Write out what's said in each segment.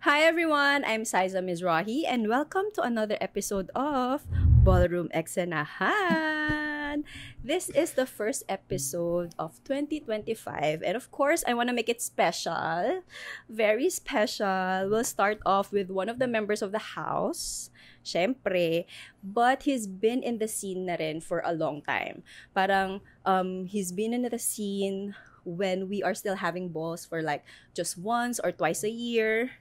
Hi everyone, I'm Saiza Mizrahi and welcome to another episode of Ballroom Eksanahan. This is the first episode of 2025 and of course I want to make it special, very special. We'll start off with one of the members of the house, syempre, but he's been in the scene na rin for a long time. Parang he's been in the scene when we are still having balls for like just once or twice a year.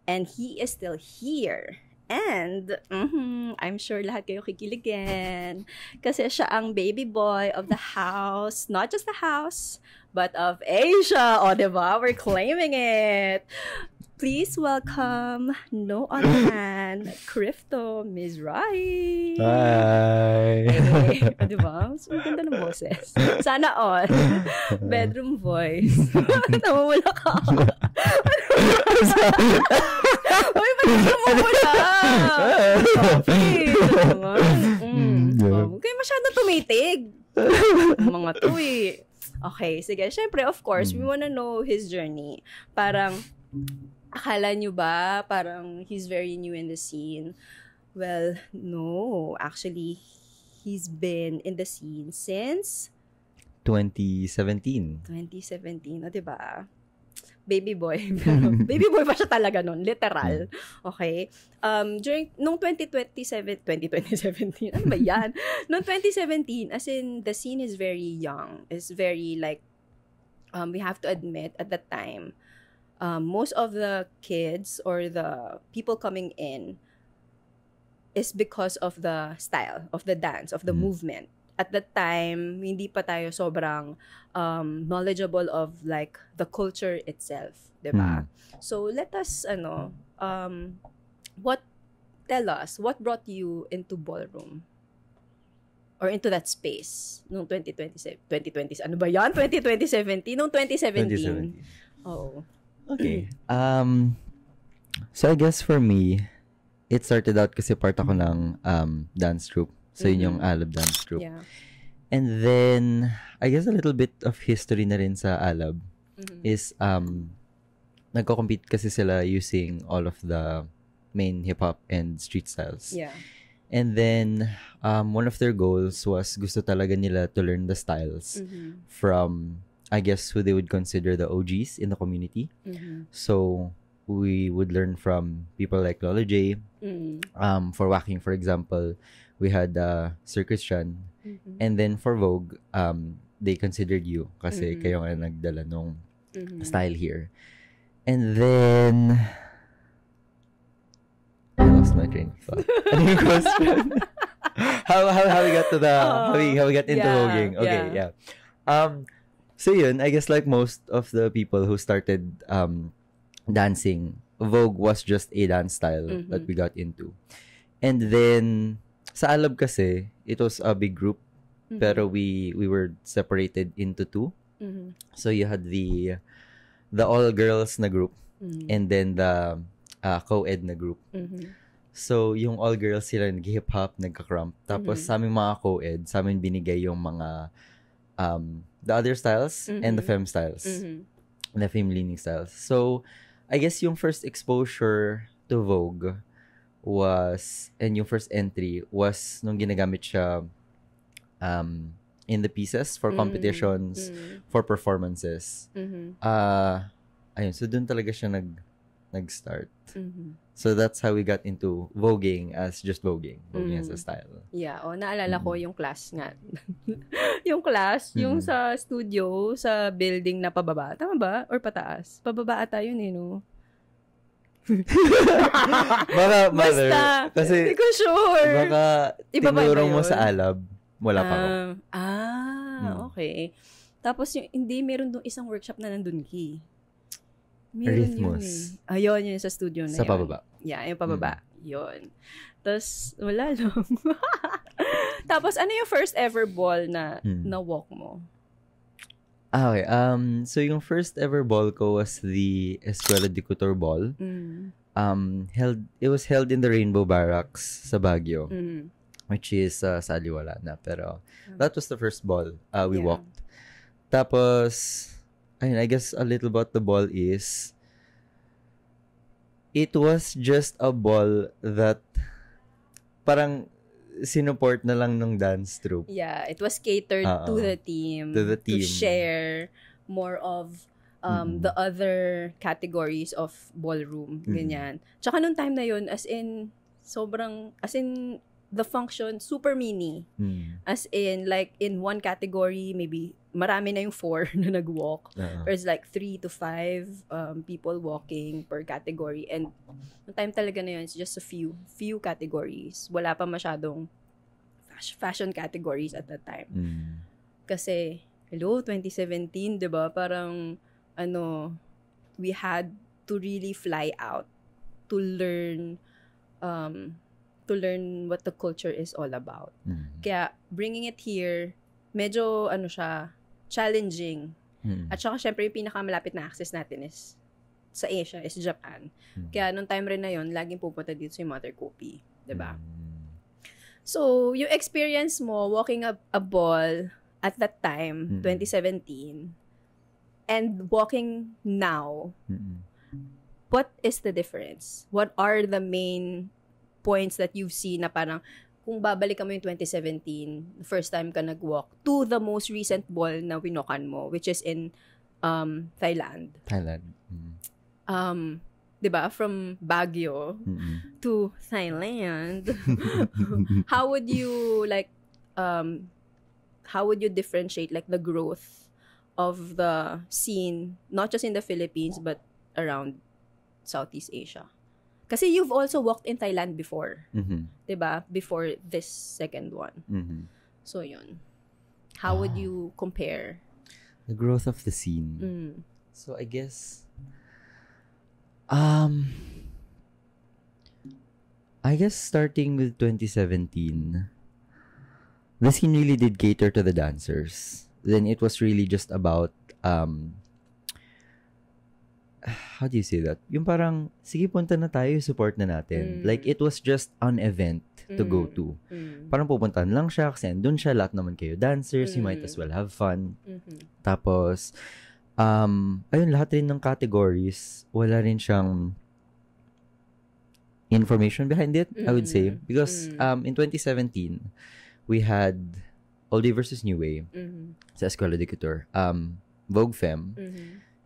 And he is still here. And I'm sure lahat kayo kikiligin. Kasi siya ang baby boy of the house. Not just the house, but of Asia. O, diba? We're claiming it. Please welcome no other than Crifto Mizrahi. Hi! Hey, diba? So, ang ganda ng boses. Sana all. Bedroom voice. Namumula ka. Uy, ba't ka namumula? Huwag kayo masyado tumitig. Mga to eh. Okay, sige. Siyempre, of course, we wanna know his journey. Parang, akala nyo ba parang he's very new in the scene? Well, no. Actually, he's been in the scene since 2017. 2017, o diba? Baby boy. Baby boy pa siya talaga nun, literal. Okay? Nung 2017, ano ba yan? Nung 2017, as in, the scene is very young. It's very like, we have to admit, at that time, most of the kids or the people coming in is because of the style, of the dance, of the movement. At that time, hindi pa tayo sobrang knowledgeable of like the culture itself, diba? So let us, what brought you into ballroom? Or into that space nung 2020, ano ba yan? 2017? Nung 2017. Oh. Okay. So I guess for me, it started out kasi part ako ng dance troupe. So yun yung Alab dance troupe. Yeah. And then, I guess a little bit of history na rin sa Alab is nagko-compete kasi sila using all of the main hip-hop and street styles. Yeah. And then, one of their goals was gusto talaga nila to learn the styles from, I guess, who they would consider the OGs in the community. So, we would learn from people like Lola J. For Wacking, for example, we had Sir Christian. And then for Vogue, they considered you kasi kayo nga nagdala nung style here. And then, I lost my train of thought. Ano yung question? how we got to the how we got into voguing? Okay, yeah. So yun, I guess like most of the people who started dancing, Vogue was just a dance style that we got into. And then sa Alab kasi, it was a big group, pero we were separated into two. So you had the all girls na group and then the co-ed na group. So yung all girls sila nag-hip hop, nagka-crump. Tapos sa aming mga co-ed, sa amin binigay yung mga the other styles and the femme styles. The femme leaning styles. So I guess yung first exposure to Vogue was, and yung first entry was nung ginagamit siya in the pieces for competitions, for performances. Ayun, so dun talaga siya nag-start. So that's how we got into voguing as just voguing as a style. Yeah, naalala ko yung class nga. Yung class, yung sa studio, sa building na pababa. Tama ba? Or pataas? Pababa ata yun no? Baka, mother. Basta, kasi, hindi ko sure. Baka, tinuro mo sa Alab, wala pa ako. Okay. Tapos, hindi, meron doon isang workshop na nandun ki. Rhythmus. Ayun, yun sa studio na sa yun. pababa. Yeah, yung pababa. Yun. Tapos, wala lang. Tapos, ano yung first ever ball na na-walk mo? Okay. So yung first ever ball ko was the Escuela de Couture Ball. It was held in the Rainbow Barracks sa Baguio, which is sa Aliwala na. Pero that was the first ball we walked. Tapos, I guess a little about the ball is it was just a ball that parang sinuport na lang ng dance troupe. Yeah, it was catered to the team. To share more of the other categories of ballroom. Ganyan. Tsaka nung time na yun, as in, the function, super mini. As in, like, in one category, maybe, marami na yung 4 na nag-walk. There's like 3 to 5 people walking per category. And, nung time talaga na yun, it's just a few categories. Wala pa masyadong fashion categories at that time. Kasi, 2017, diba? Parang, we had to really fly out to learn what the culture is all about. Kaya, bringing it here, medyo, siya, challenging. At saka, syempre, yung pinakamalapit na access natin is, sa Asia, is Japan. Kaya, nung time rin na yun, laging pupunta dito sa Mother Kopi. Diba? So, yung experience mo, walking a ball at that time, 2017, and walking now, what is the difference? What are the main points that you've seen na parang, kung babalik mo yung 2017, the first time ka nag-walk, to the most recent ball na winokan mo, which is in Thailand. Diba? From Baguio to Thailand. How would you, like, how would you differentiate, like, the growth of the scene, not just in the Philippines, but around Southeast Asia? Kasi you've also walked in Thailand before. Diba? Before this second one. So, yun. How would you compare? The growth of the scene. So, I guess, starting with 2017, the scene really did cater to the dancers. Then it was really just about, how do you say that? Yung parang, sige, punta na tayo, support na natin. Like, it was just an event to go to. Parang pupuntahan lang siya, kasi andun siya, lahat naman kayo dancers, you might as well have fun. Tapos, ayun, lahat rin ng categories, wala rin siyang information behind it, I would say. Because, in 2017, we had Old Way versus New Way sa Escuela de Couture, Vogue Femme,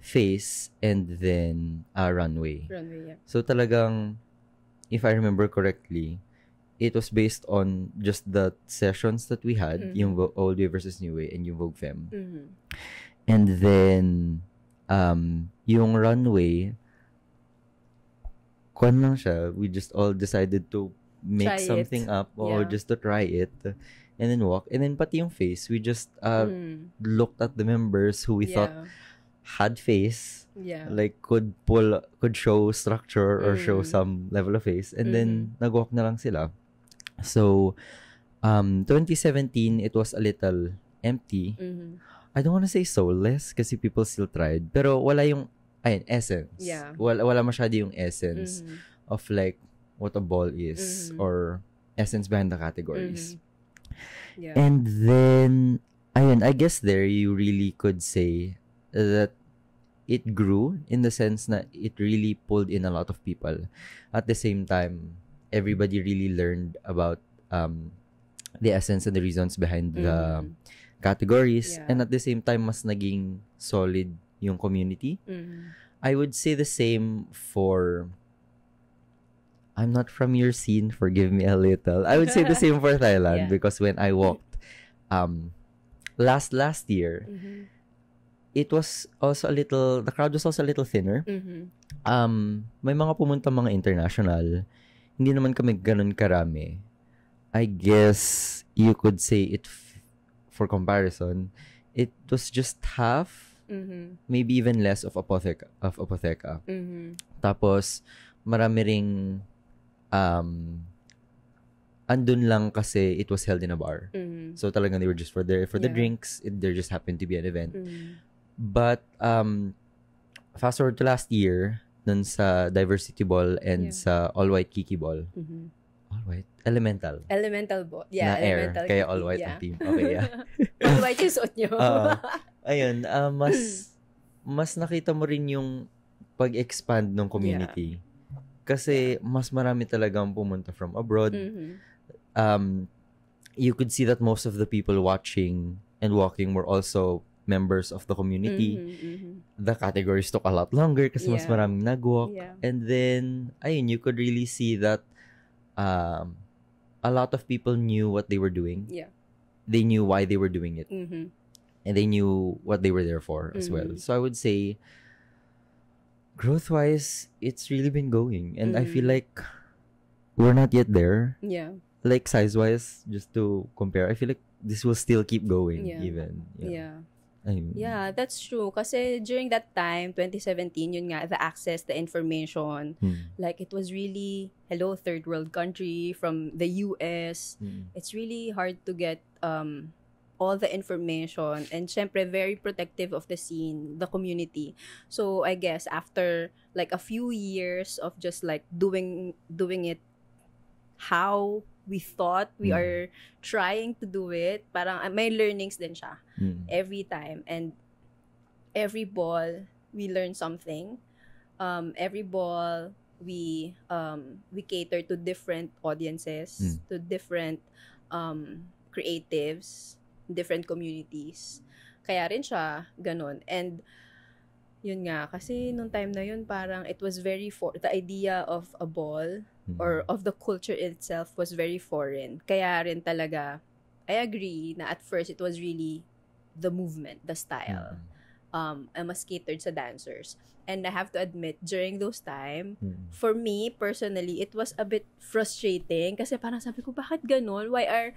Face, and then Runway. Yeah. So talagang, if I remember correctly, it was based on just the sessions that we had, yung Old Way versus New Way and yung Vogue Femme. And then, yung Runway, kwan lang siya, we just all decided to make something up or just to try it. And then walk. And then pati yung Face, we just looked at the members who we thought had face, like could show structure or show some level of face. And then nag-walk na lang sila. So, 2017, it was a little empty. I don't want to say soulless kasi people still tried. Pero wala yung, essence. Yeah. Wala masyado yung essence of like what a ball is or essence behind the categories. Yeah. And then, I guess there you really could say that it grew in the sense that it really pulled in a lot of people. At the same time, everybody really learned about the essence and the reasons behind the categories. Yeah. And at the same time, mas naging solid yung community. I would say the same for... I'm not from your scene, forgive me a little. I would say the same for Thailand because when I walked last year, it was also the crowd was also a little thinner. May mga pumunta mga international. Hindi naman kami ganun karami. I guess you could say it for comparison, it was just half, maybe even less of Apotheca. Tapos marami ring andun lang kasi it was held in a bar. So talagang they were just for the drinks. There just happened to be an event. But fast forward to last year, dun sa Diversity Ball and sa All White Kiki Ball. All White? Elemental Ball. Yeah, na Elemental air. Kaya Kiki, All White ang team. Okay, yeah. All White yung suot nyo. Ayun, mas nakita mo rin yung pag-expand ng community. Kasi mas marami talagang pumunta from abroad. You could see that most of the people watching and walking were also members of the community. The categories took a lot longer kasi mas maraming nag-walk. And then, ayun, you could really see that a lot of people knew what they were doing. They knew why they were doing it. And they knew what they were there for as well. So I would say, growth-wise, it's really been going. And I feel like we're not yet there. Like size-wise, just to compare, I feel like this will still keep going even. Yeah, that's true. Kasi during that time, 2017, yun nga, the access, the information, like it was really, hello, third world country from the US. It's really hard to get all the information, and syempre very protective of the scene, the community. So I guess after like a few years of just like doing it how we thought we are trying to do it, parang may learnings din siya every time, and every ball we learn something. Every ball we cater to different audiences, to different creatives, different communities. Kaya rin siya ganun. And yun nga, kasi nung time na yun, parang it was very the idea of a ball or of the culture itself was very foreign. Kaya rin talaga, I agree na at first it was really the movement, the style. Mas catered sa dancers. And I have to admit, during those time, for me, personally, it was a bit frustrating kasi parang sabi ko, bakit ganun? Why are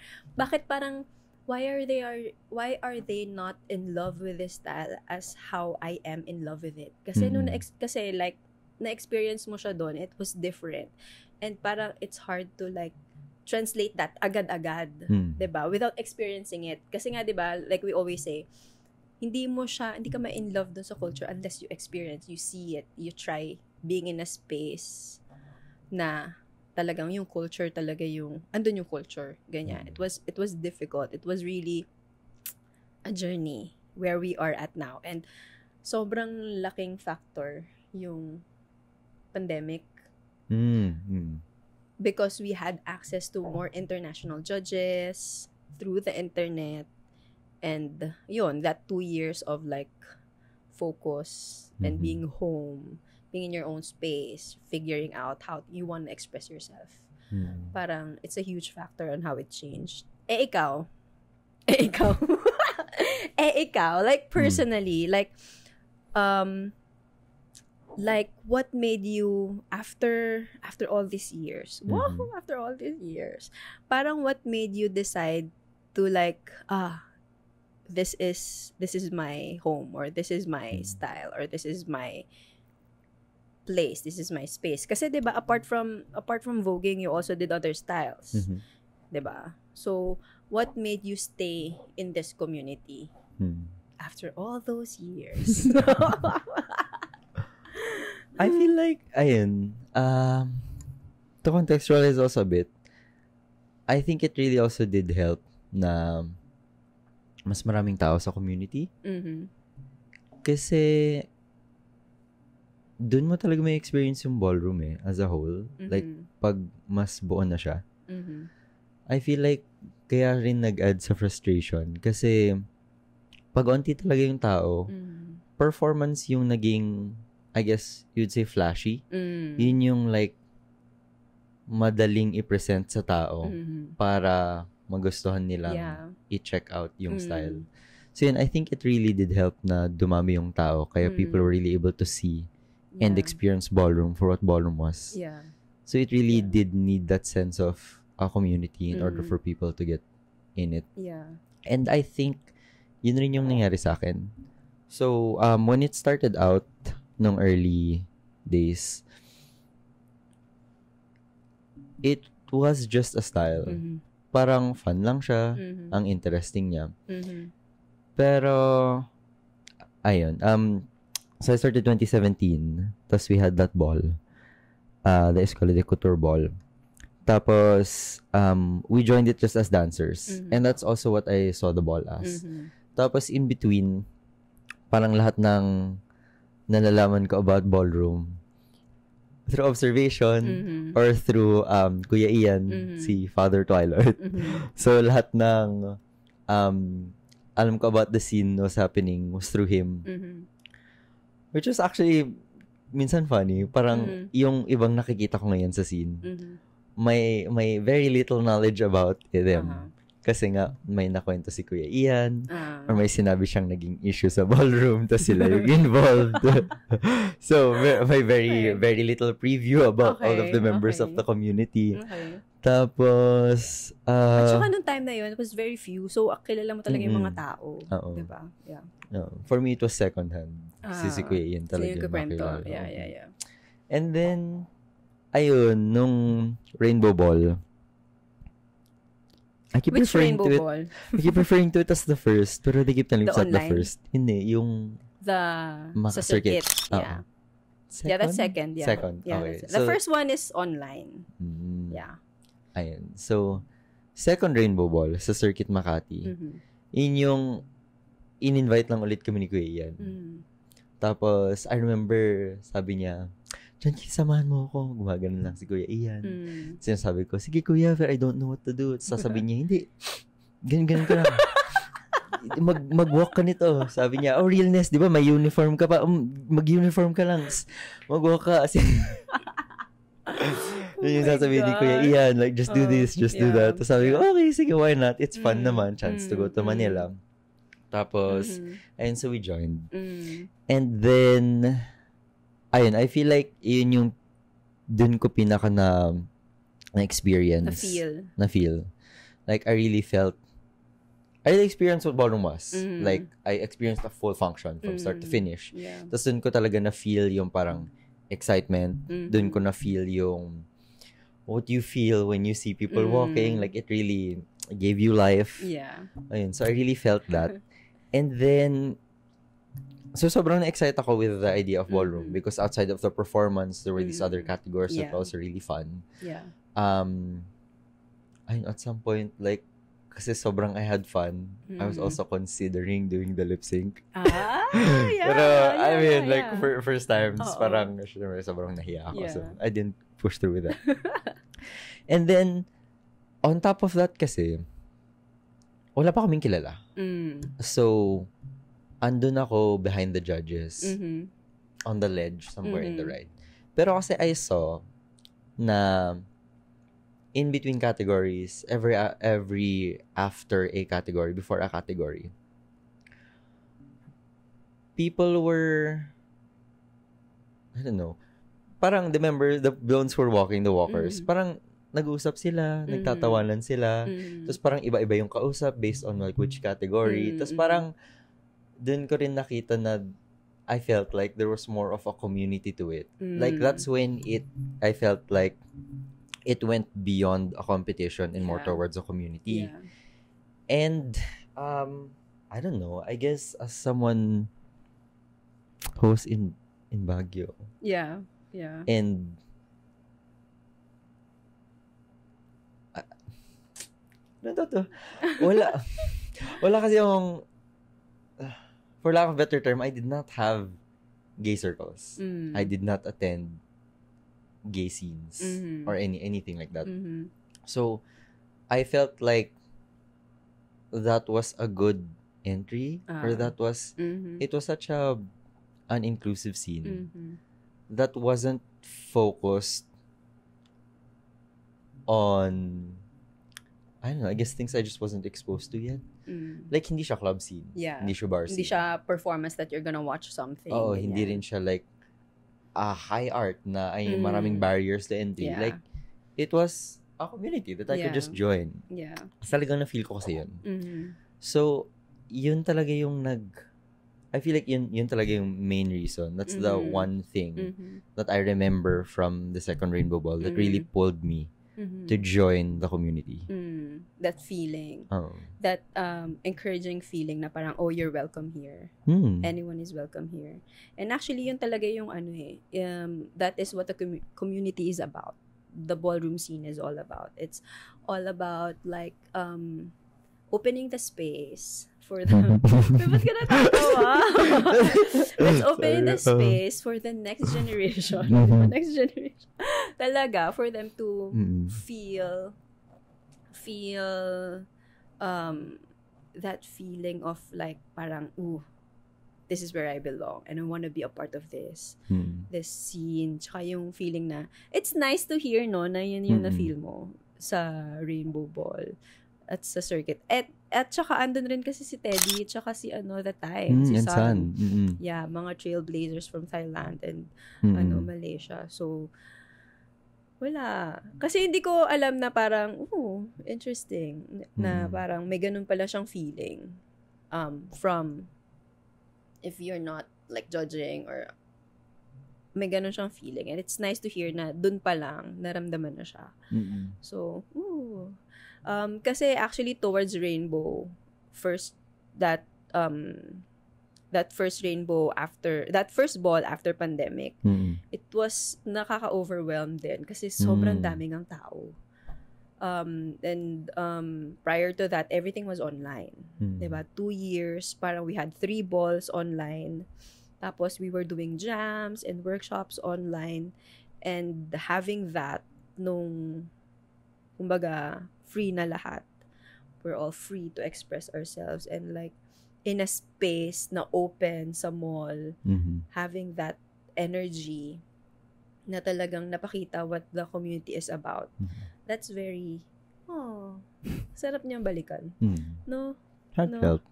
they not in love with this style as how I am in love with it? Kasi kasi like na-experience mo siya doon, it was different. And parang it's hard to like translate that agad-agad, 'di ba? Without experiencing it. Kasi nga 'di ba, like we always say, hindi ka ma-in love doon sa culture unless you experience, you see it, you try being in a space na talagang yung culture talaga andun yung culture, ganyan. It was difficult. It was really a journey where we are at now. And sobrang laking factor yung pandemic. Because we had access to more international judges through the internet. And yun, that 2 years of like focus and being home, being in your own space, figuring out how you want to express yourself. Parang it's a huge factor on how it changed. Ikaw, like personally, like what made you after all these years? After all these years, parang what made you decide to like this is my home, or this is my style, or this is my place, this is my space. Kasi 'di ba, apart from voguing, you also did other styles. 'Di ba? So, what made you stay in this community after all those years? I feel like to contextualize also a bit, I think it really also did help na mas maraming tao sa community. Kasi doon mo talaga may experience yung ballroom as a whole. Like, pag mas buo na siya. I feel like, kaya rin nag-add sa frustration. Kasi, pag onti talaga yung tao, performance yung naging, I guess, you'd say flashy. Yun yung like, madaling i-present sa tao para magustuhan nilang i-check out yung style. So yun, I think it really did help na dumami yung tao. Kaya people were really able to see and experience ballroom for what ballroom was. So it really did need that sense of a community in order for people to get in it. And I think yun rin yung nangyari sa akin. So when it started out nung early days, it was just a style. Parang fun lang siya, ang interesting niya. Pero ayun, so I started 2017, tapos we had that ball, the Escuela de Couture ball. Tapos, we joined it just as dancers. And that's also what I saw the ball as. Tapos, in between, parang lahat ng nalalaman ko about ballroom, through observation or through Kuya Ian, si Father Twilight. So lahat ng alam ko about the scene was happening was through him. Which was actually minsan funny. Parang yung ibang nakikita ko ngayon sa scene, may very little knowledge about them. Kasi nga, may nakwento si Kuya Ian, or may sinabi siyang naging issue sa ballroom, tapos sila yung involved. So, may very little preview about all of the members of the community. Tapos, at saka nung time na yun, it was very few. So, kilala mo talaga yung mga tao. Diba? Yeah. For me, it was second hand. Si Kuya Ian talaga yung makilala. Yeah. And then, ayun, nung Rainbow Ball, I keep referring to it as the first, pero they keep telling me it's not the first. Hindi, yung sa circuit. Yeah. Second? Yeah, that's second. Yeah. Second, yeah, okay. The first one is online. Yeah. Ayun. So, second Rainbow Ball sa Circuit Makati, yun yung in-invite lang ulit kami ni Kuya Ian. Tapos, I remember, sabi niya, John, samahan mo ako. Gumagano lang si Kuya Ian. Sinasabi ko, sige Kuya, but I don't know what to do. Sasabihin niya, hindi. Ganun ka lang. Mag-walk ka nito. Sabi niya, realness, di ba? May uniform ka pa. Mag-uniform ka lang. Mag-walk ka. Yun yung sasabihin ni Kuya Ian, like, just do this, just do that. Tapos sabi ko, okay, sige, why not? It's fun naman. Chance to go to Manila. Tapos, ayun, so we joined. And then, ayun, I feel like yun yung dun ko pinaka na-experience. Na-feel. Like, I really experienced what ballroom was. Like, I experienced a full function from start to finish. Yeah. Tapos dun ko talaga na-feel yung parang excitement. Dun ko na-feel yung what you feel when you see people walking. Like, it really gave you life. Yeah. Ayun, so I really felt that. And then, so sobrang na-excite ako with the idea of ballroom because outside of the performance, there were these other categories that were also really fun. Yeah. At some point, like, kasi sobrang I had fun, I was also considering doing the lip sync. Yeah. Pero, I mean, like, first time, parang, sobrang nahiya ako. So, I didn't push through with that. And then, on top of that kasi, wala pa kaming kilala. So, andun ako behind the judges on the ledge somewhere in the right. Pero kasi I saw na in between categories, every after a category, before a category, people were, I don't know, parang the ones who were walking, the walkers, parang nag-uusap sila, nagtatawanan sila, tapos parang iba-iba yung kausap based on like which category, tapos parang dun ko rin nakita na I felt like there was more of a community to it. Like, that's when I felt like it went beyond a competition and more towards a community. Yeah. And, I don't know, I guess as someone who's in Baguio. Yeah. And, wala kasi yung, for lack of a better term, I did not have gay circles. I did not attend gay scenes or anything like that. So, I felt like that was a good entry or that was, it was such an inclusive scene that wasn't focused on, I don't know, I guess things I just wasn't exposed to yet. Like, hindi siya club scene. Yeah. Hindi siya bar scene. Hindi siya performance that you're gonna watch something. Oo, hindi rin siya like a high art na ay maraming barriers to entry. Yeah. Like, it was a community that I could just join. Yeah. Talagang na-feel ko kasi yun. So, yun talaga yung I feel like yun talaga yung main reason. That's the one thing that I remember from the second Rainbow Ball that really pulled me to join the community. That feeling. That encouraging feeling na parang, oh, you're welcome here. Anyone is welcome here. And actually, yun talaga yung that is what the community is about. The ballroom scene is all about. It's all about like opening the space for the ba't ka natatawa? Let's open the space for the next generation. Next generation. Talaga, for them to feel that feeling of like parang, this is where I belong and I want to be a part of this scene. Tsaka yung feeling na it's nice to hear, no, na yun yung na-feel mo sa Rainbow Ball at sa circuit. At tsaka andun rin kasi si Teddy tsaka si the time, si Sun. Yeah, mga trailblazers from Thailand and Malaysia. So wala. Kasi hindi ko alam na parang, interesting. Na parang may ganun pala siyang feeling. From, if you're not like judging or may ganun siyang feeling. And it's nice to hear na dun pa lang, naramdaman na siya. So, kasi actually towards Rainbow, that first Rainbow after, that first ball after pandemic, it was nakaka-overwhelmed din kasi sobrang daming ang tao. And prior to that, everything was online. Diba? 2 years, parang we had 3 balls online. Tapos we were doing jams and workshops online. And having that, nung, kumbaga, free na lahat. We're all free to express ourselves and like, in a space na open sa mall, having that energy na talagang napakita what the community is about. That's very, sarap niyang balikan. No? Heartfelt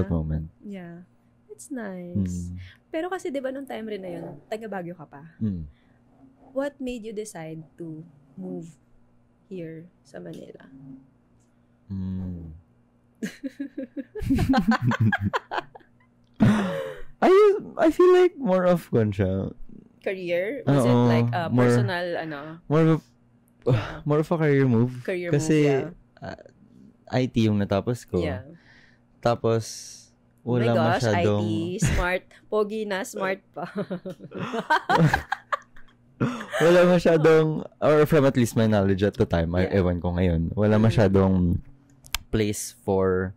moment. Yeah. It's nice. Pero kasi diba nung time rin na yun, taga Baguio ka pa. What made you decide to move here sa Manila? I feel like more of career? Was it like personal more of a career move? Kasi IT yung natapos ko. Yeah. Tapos wala masyadong IT, smart, pogi na, smart pa. Wala masyadong, or from at least my knowledge at the time, ewan ko ngayon, wala masyadong place for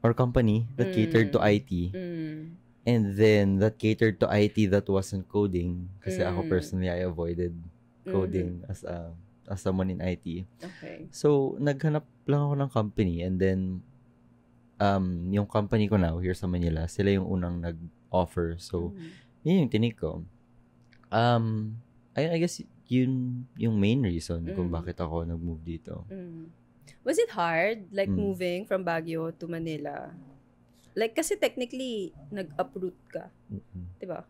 or company that catered to IT. And then that catered to IT that wasn't coding. Kasi ako personally, I avoided coding as someone in IT. Okay. So, naghanap lang ako ng company and then yung company ko now here sa Manila, sila yung unang nag-offer. So, yun yung tinik ko. I guess yun yung main reason kung bakit ako nag-move dito. Was it hard, like, moving from Baguio to Manila? Like, kasi technically, nag-uproot ka. Diba?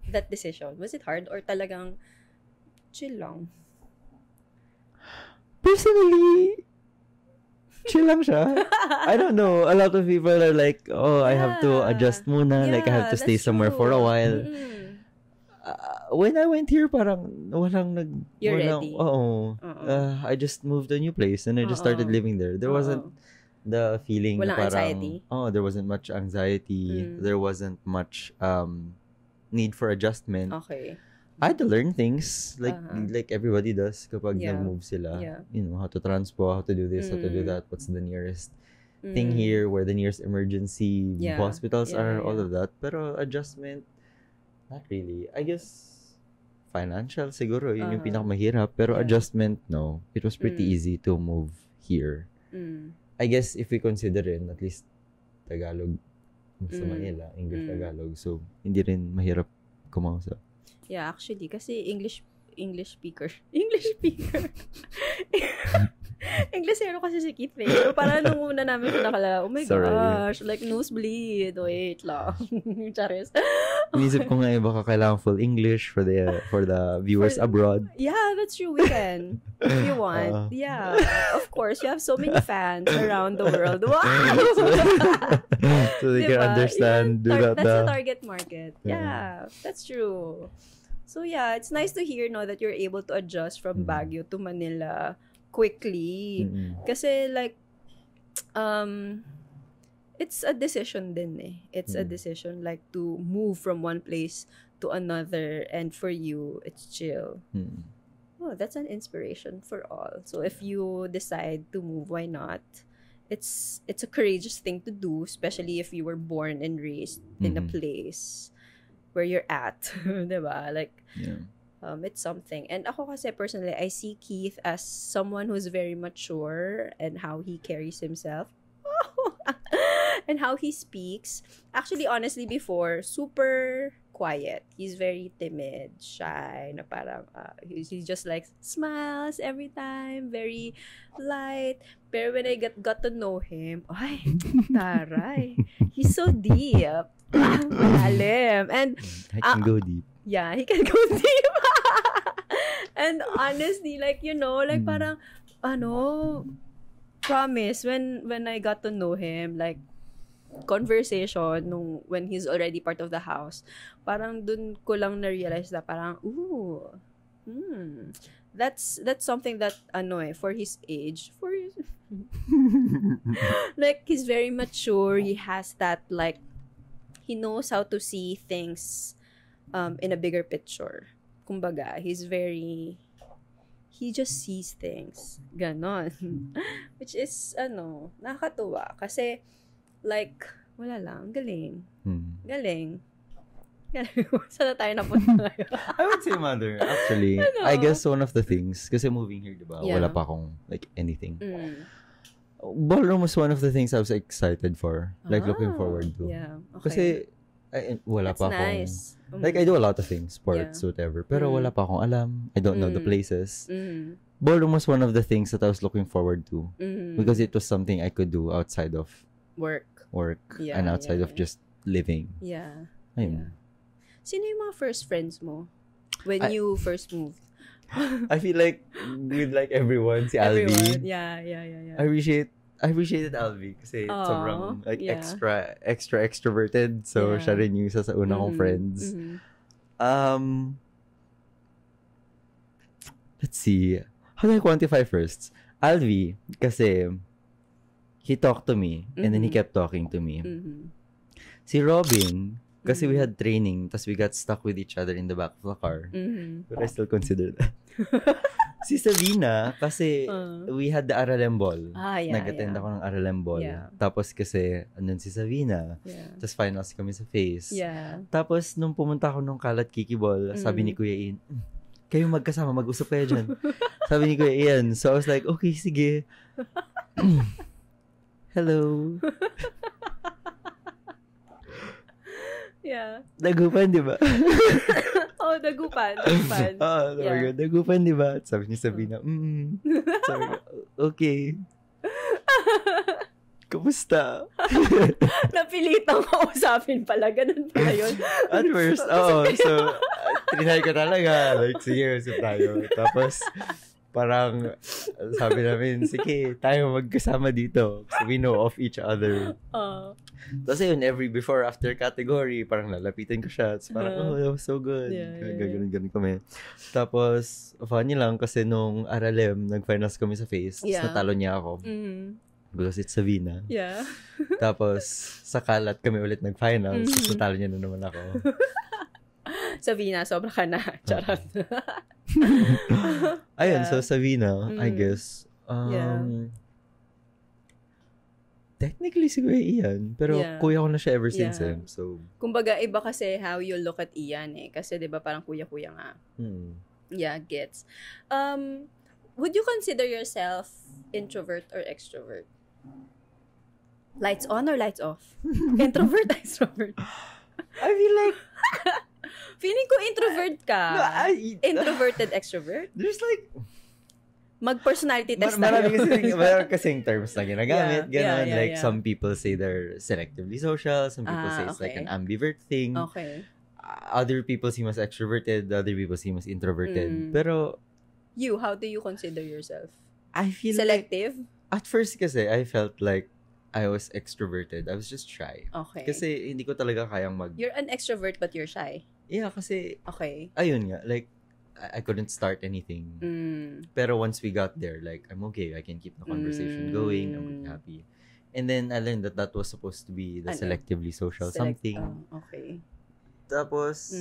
That decision, was it hard or talagang chill lang? Personally, chill lang siya. I don't know. A lot of people are like, I have to adjust muna. Like, I have to stay somewhere for a while. When I went here, parang You're ready. I just moved to a new place and I just started living there. There wasn't the feeling walang parang anxiety. There wasn't much anxiety. There wasn't much need for adjustment. Okay. I had to learn things like everybody does kapag nag-move sila. Yeah. You know, how to transpo, how to do this, how to do that, what's the nearest thing here, where the nearest emergency hospitals are, all of that. Pero adjustment, not really. I guess financial siguro, yun yung pinakamahirap. Pero adjustment, no. It was pretty easy to move here. I guess if we consider rin, at least Tagalog sa Manila, English Tagalog. So, hindi rin mahirap kumausap. Yeah, actually, kasi English speaker. Englishero kasi si Keith eh. So, parang nung una namin siya nakala, oh my gosh, like nosebleed. Wait lang. Charis. Inisip ko nga baka kailangan full English for the viewers abroad. Yeah, that's true. We can. If you want. Yeah. Of course, you have so many fans around the world. Wow! So they can understand. That's the target market. Yeah, that's true. So yeah, it's nice to hear that you're able to adjust from Baguio to Manila quickly. Kasi like, it's a decision din eh. It's a decision like to move from one place to another, and for you, it's chill. oh, that's an inspiration for all. So if you decide to move, why not? It's a courageous thing to do, especially if you were born and raised in a place where you're at, diba? Like, Yeah. it's something. And ako kasi personally, I see Keith as someone who's very mature and how he carries himself. And how he speaks. Actually, honestly, before, super quiet. He's very timid, shy, na parang, he just like smiles every time, very light. Pero when I got to know him, ay, taray, he's so deep. Malalim. And, I can go deep. yeah, he can go deep. And honestly, like, you know, like parang, promise, when I got to know him, like, conversation when he's already part of the house, parang dun ko lang na-realize na parang, that's something that, for his age, like, he's very mature, he has that, like, he knows how to see things in a bigger picture. Kumbaga, he just sees things. Ganon. Which is, nakakatuwa. Kasi, like, wala lang. Galing. Galing. Saan na tayo napunta ngayon? I would say mother, actually. I guess one of the things, kasi moving here, diba? Yeah. Wala pa akong, like, anything. Ballroom was one of the things I was excited for. Like, looking forward to. Yeah. Okay. Kasi, wala That's pa akong... nice. Like, I do a lot of things, sports, whatever. Pero wala pa akong alam. I don't know the places. Ballroom was one of the things that I was looking forward to. Because it was something I could do outside of work. Yeah, and outside of just living. Yeah. Ayun. Sino yung mga first friends mo when you first moved? I feel like with like everyone, si Alvi. Everyone. Yeah. I appreciated Alvi kasi sobrang like extra extroverted. So siya rin yung isa sa una kong friends. Let's see. How do I quantify first? Alvi, kasi he talked to me and then he kept talking to me. Si Robin, kasi we had training, tas we got stuck with each other in the back of the car. But I still consider that. Si Savina, kasi we had the RLM ball. Nag-attend ako ng RLM ball. Tapos kasi, andun si Savina. Tapos finals kami sa face. Tapos, nung pumunta ako nung Kalat Kiki Ball, sabi ni Kuya Ian, kayo magkasama, mag-usap kayo dyan. Sabi ni Kuya Ian. So, I was like, okay, sige. Hello. Yeah. Dagupan, di ba? Dagupan. Dagupan, di ba? Sabi ni Sabina, Sabi ko, okay. Kamusta? Napilitang kausapin pala. Ganun pala yun. At first, so, trinay ko talaga. Like, sige, usap tayo. Tapos, parang, sabi namin, sige, tayo magkasama dito. So, we know of each other. Tapos yun, before, after category, parang lalapitan ko siya. Tapos parang, that was so good. Ganun kami. Tapos, funny lang, kasi nung RLM, nag-finals kami sa face. Tapos natalo niya ako. Because it's Savina. Yeah. Tapos, sa Kalat kami ulit nag-finals. Tapos natalo niya na naman ako. Savina, sobra ka na. Charot. Ayun, so Savina, I guess, technically si Kuya Ian, pero kuya ko na siya ever since him. So, kumbaga, iba kasi how you look at Ian eh. Kasi di ba parang kuya-kuya nga. Yeah, gets. Would you consider yourself introvert or extrovert? Lights on or lights off? Introvert, extrovert? I feel like, feeling ko introvert ka. No, Introverted, extrovert? There's like, mag-personality test tayo. Marami kasing terms na ginagamit. Ganon. Yeah. Some people say they're selectively social. Some people say it's like an ambivert thing. Okay. Other people seem as extroverted. Other people seem as introverted. Pero, how do you consider yourself? I feel selective? At first kasi, I felt like I was extroverted. I was just shy. Okay. Kasi hindi ko talaga kayang You're an extrovert but you're shy? Yeah, kasi... Okay. Ayun nga, like, I couldn't start anything. Pero once we got there, like, I'm okay. I can keep the conversation going. I'm happy. And then, I learned that was supposed to be the selectively social something. Okay. Tapos,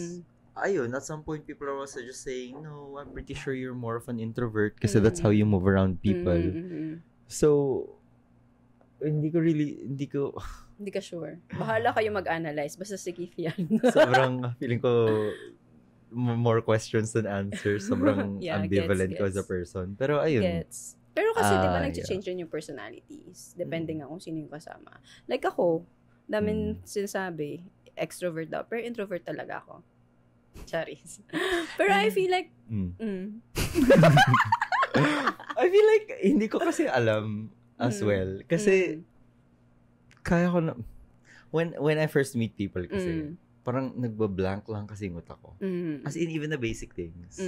ayun, at some point, people are also just saying, no, I'm pretty sure you're more of an introvert kasi that's how you move around people. So, hindi ko Hindi ka sure. Bahala kayo mag-analyze. Basta si Keith yan. sobrang, feeling ko, more questions than answers. Sobrang ambivalent ko as a person. Pero ayun. Pero kasi di ba nag-change rin yung personalities. Depende nga kung sino yung kasama. Like ako, daming sinasabi, extrovert daw. Pero introvert talaga ako. Charis. Pero I feel like, I feel like, hindi ko kasi alam as well. Kasi, kaya ko na, when I first meet people kasi, parang nagbablank lang kasi yung utak ko. As in, even the basic things.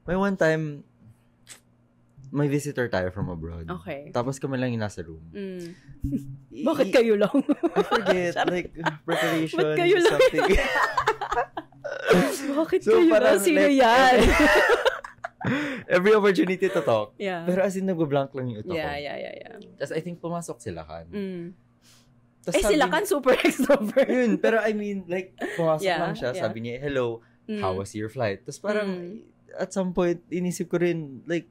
May one time, may visitor tayo from abroad. Okay. Tapos kami lang yung nasa room. Bakit kayo lang? I forget, like, preparation, Bakit kayo lang? something. Bakit so, kayo lang? Sino like, yan? Every opportunity to talk. Yeah. Pero as in, nagbablank lang yung utak ko. Yeah. Tapos I think pumasok sila kan. Sila kan super extrovert. Yun, pero I mean, like, pumasok lang siya. Sabi niya, hello, how was your flight? Tapos parang, at some point, inisip ko rin, like,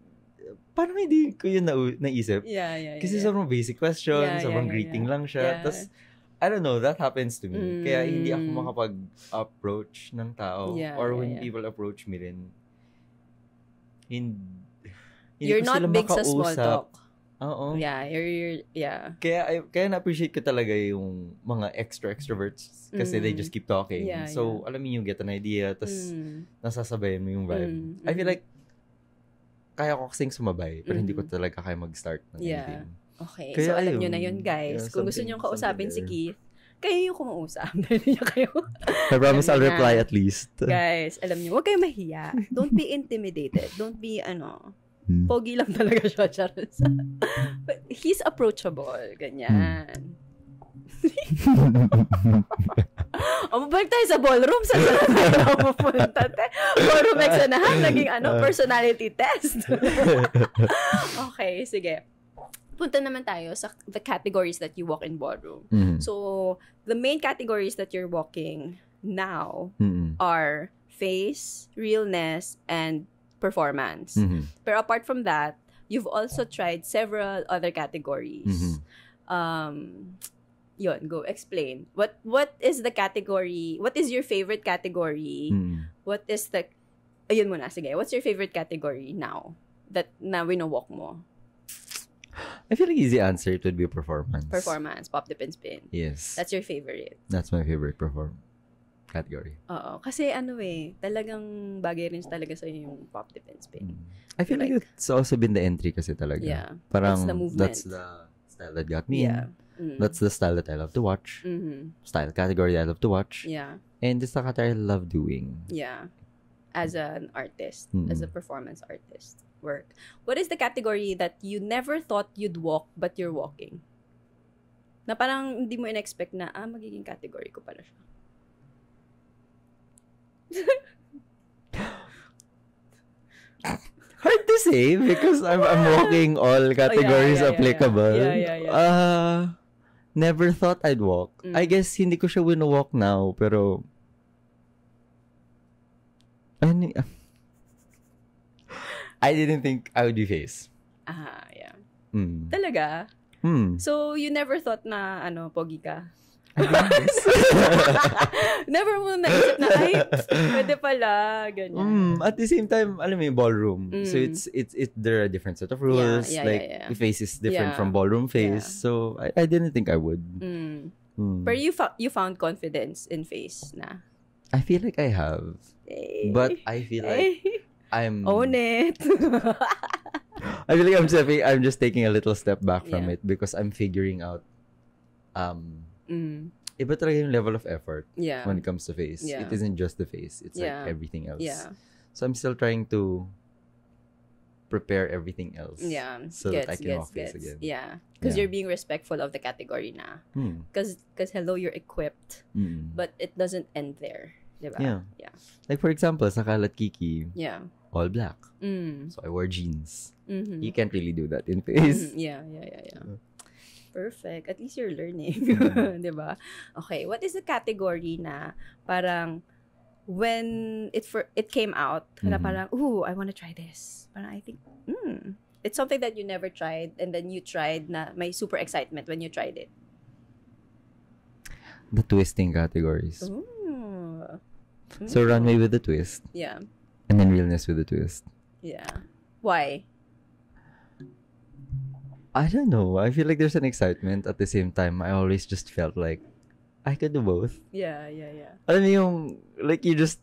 parang hindi ko yun naisip. Yeah. Kasi sobrang basic question, sobrang greeting lang siya. Tapos, I don't know, that happens to me. Kaya hindi ako makapag-approach ng tao. Or when people approach me rin, hindi you're ko not sila big makausap. sa small talk. Oo. Yeah, you're Kaya na-appreciate ko talaga yung mga extroverts kasi they just keep talking. So, alam mo yung get an idea, tapos nasasabayan mo yung vibe. I feel like kaya ko kasing sumabay, pero hindi ko talaga kaya mag-start ng anything. Okay, kaya, so alam nyo na yun, guys. Kung gusto nyo kausapin si Keith, kayo yung kumuusap. Dahil niya kayo. I promise I'll reply at least. Guys, alam nyo, huwag kayo mahiya. Don't be intimidated. Don't be, pogi lang talaga siya, Charles. But he's approachable. Ganyan. Mabalik tayo sa ballroom. Sa tayo pupunta. Ballroom eksanahan. Naging personality test. Okay, sige. Punta naman tayo sa the categories that you walk in ballroom. So, the main categories that you're walking now are face, realness, and performance. Pero apart from that, you've also tried several other categories. Yun, go explain. What is the category? What is your favorite category? What is the ayun muna, sige. What's your favorite category now that na wino-walk mo? I feel like easy answer it would be performance. Performance, pop, dip, and spin. Yes. That's your favorite. That's my favorite category. Oo. Kasi talagang bagay rin talaga sa yung pop, dip, and spin. I feel like it's also been the entry kasi talaga. Yeah. Parang, that's the movement. That's the style that got me in. That's the style that I love to watch. Style category that I love to watch. Yeah. And it's the category I love doing. Yeah. As an artist. As a performance artist. Work. What is the category that you never thought you'd walk but you're walking? Na parang hindi mo in-expect na, magiging category ko pala siya. Hard to say because I'm walking all categories applicable. Yeah. Never thought I'd walk. I guess hindi ko siya wino-walk now, pero I didn't think I would be face. Yeah. Talaga? So, you never thought na, pogi ka? Never mo naisip na, pwede pala, ganyan. At the same time, alam mo yung ballroom. So, there are a different set of rules. The face is different from ballroom face. So, I didn't think I would. But you found confidence in face na? I feel like I have. But I feel like own it. I feel like I'm just taking a little step back from it because I'm figuring out iba talaga yung level of effort when it comes to face. It isn't just the face. It's like everything else. So I'm still trying to prepare everything else so that I can walk face again. Yeah. Because you're being respectful of the category na. Because hello, you're equipped. But it doesn't end there. Diba? Yeah. Like for example, sa Kalat Kiki, all black. So I wore jeans. You can't really do that in face. Yeah. Perfect. At least you're learning. Diba? Okay. What is the category na parang when it came out, na parang, ooh, I want to try this. Parang I think, it's something that you never tried and then you tried na may super excitement when you tried it. The twisting categories. Ooh. So runway with the twist. Yeah. And then realness with the twist. Yeah. Why? I don't know. I feel like there's an excitement at the same time. I always just felt like I could do both. Yeah. Alam mo yung, like, you just,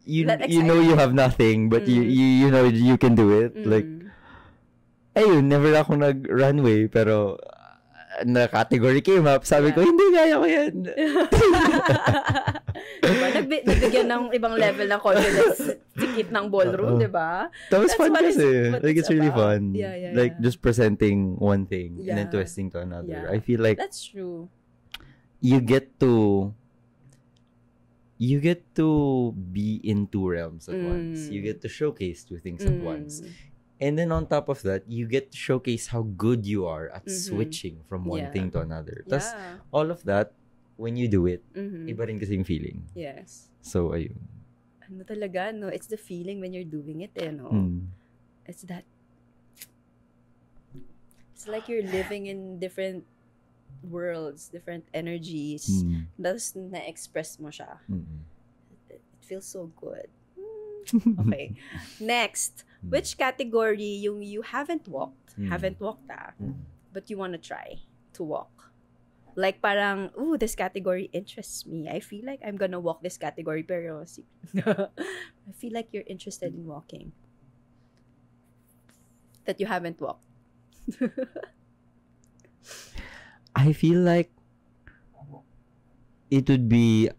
you know you have nothing, but you know you can do it. Like, ayun, never ako nag-runway, pero na category came up, sabi ko, hindi, kaya ko yan. Diba? Nabigyan ng ibang level ng confidence tikit ng ballroom, diba? That was fun kasi. Like, it's really fun. Yeah. Like, just presenting one thing and then twisting to another. Yeah. I feel like that's true. You get to be in two realms at once. You get to showcase two things at once. And then on top of that, you get to showcase how good you are at switching from one thing to another. Tas, all of that, when you do it, iba rin kasi yung feeling. Yes. So, ayun. Ano talaga, no? It's the feeling when you're doing it, no? It's that, it's like you're living in different worlds, different energies. Tapos na-express mo siya. It feels so good. Okay. Next, which category yung you haven't walked but you want to try to walk? Like parang, ooh, this category interests me. I feel like I'm gonna walk this category, pero I feel like you're interested in walking. That you haven't walked. I feel like it would be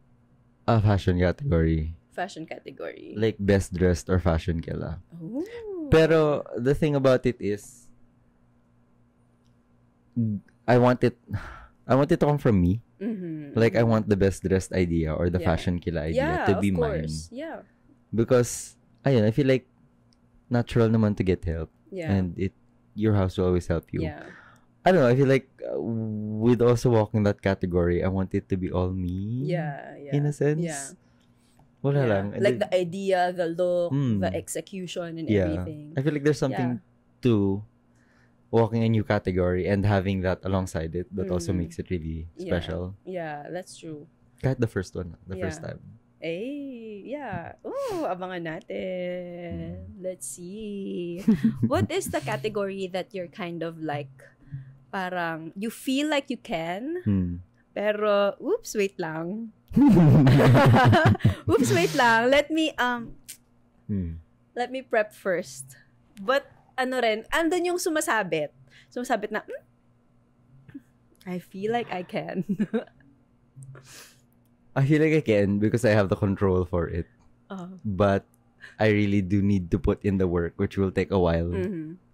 a fashion category. Fashion category. Like best dressed or fashion killa. Oh. Pero the thing about it is, I want it to come from me. Like I want the best dressed idea or the fashion killa idea to be mine. Yeah. Because ayun, I feel like natural naman to get help. Yeah. And your house will always help you. Yeah. I don't know. I feel like with also walking that category, I want it to be all me. Yeah. In a sense. Yeah. Wala lang. Like the idea, the look, the execution, and everything. I feel like there's something to walking a new category and having that alongside it that also makes it really special. Yeah, that's true. Kahit the first one, first time. Yeah. Oh, abangan natin. Let's see. What is the category that you're kind of like, parang, you feel like you can, pero, oops, wait lang. Oops, wait lang. Let me prep first. But, andun yung sumasabit na, I feel like I can. I feel like I can because I have the control for it. But I really do need to put in the work, which will take a while.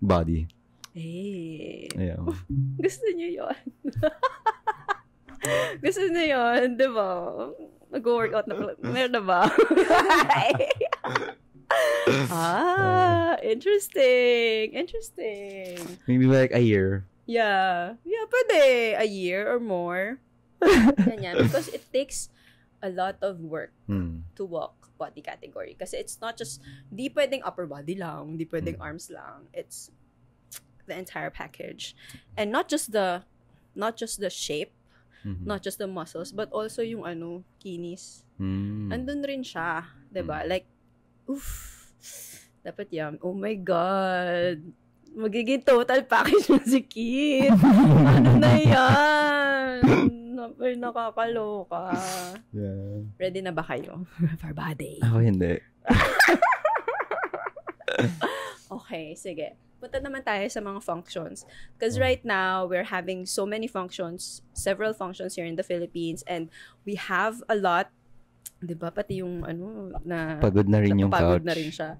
Body. Hey. Yeah. Gusto niyo yun? Gusto niyo yun, di ba? Mag-workout na pala. Meron na ba? Interesting. Maybe like a year. Yeah, pwede. A year or more. Ganyan. Because it takes a lot of work to walk body category. Kasi it's not just, di pwedeng upper body lang, di pwedeng arms lang. It's the entire package. And not just the shape, not just the muscles, but also yung kinis. Andun rin siya, diba? Like, oof, dapat yan. Oh my God. Magiging total package na si Kit. Ano na yan? Nakakaloka. Yeah. Ready na ba kayo for body? Ako hindi. Okay, sige. Punta naman tayo sa mga functions. Because right now, we're having so many functions, several functions here in the Philippines, and we have a lot, di ba, pati yung na pagod na rin yung couch. Pagod na rin siya.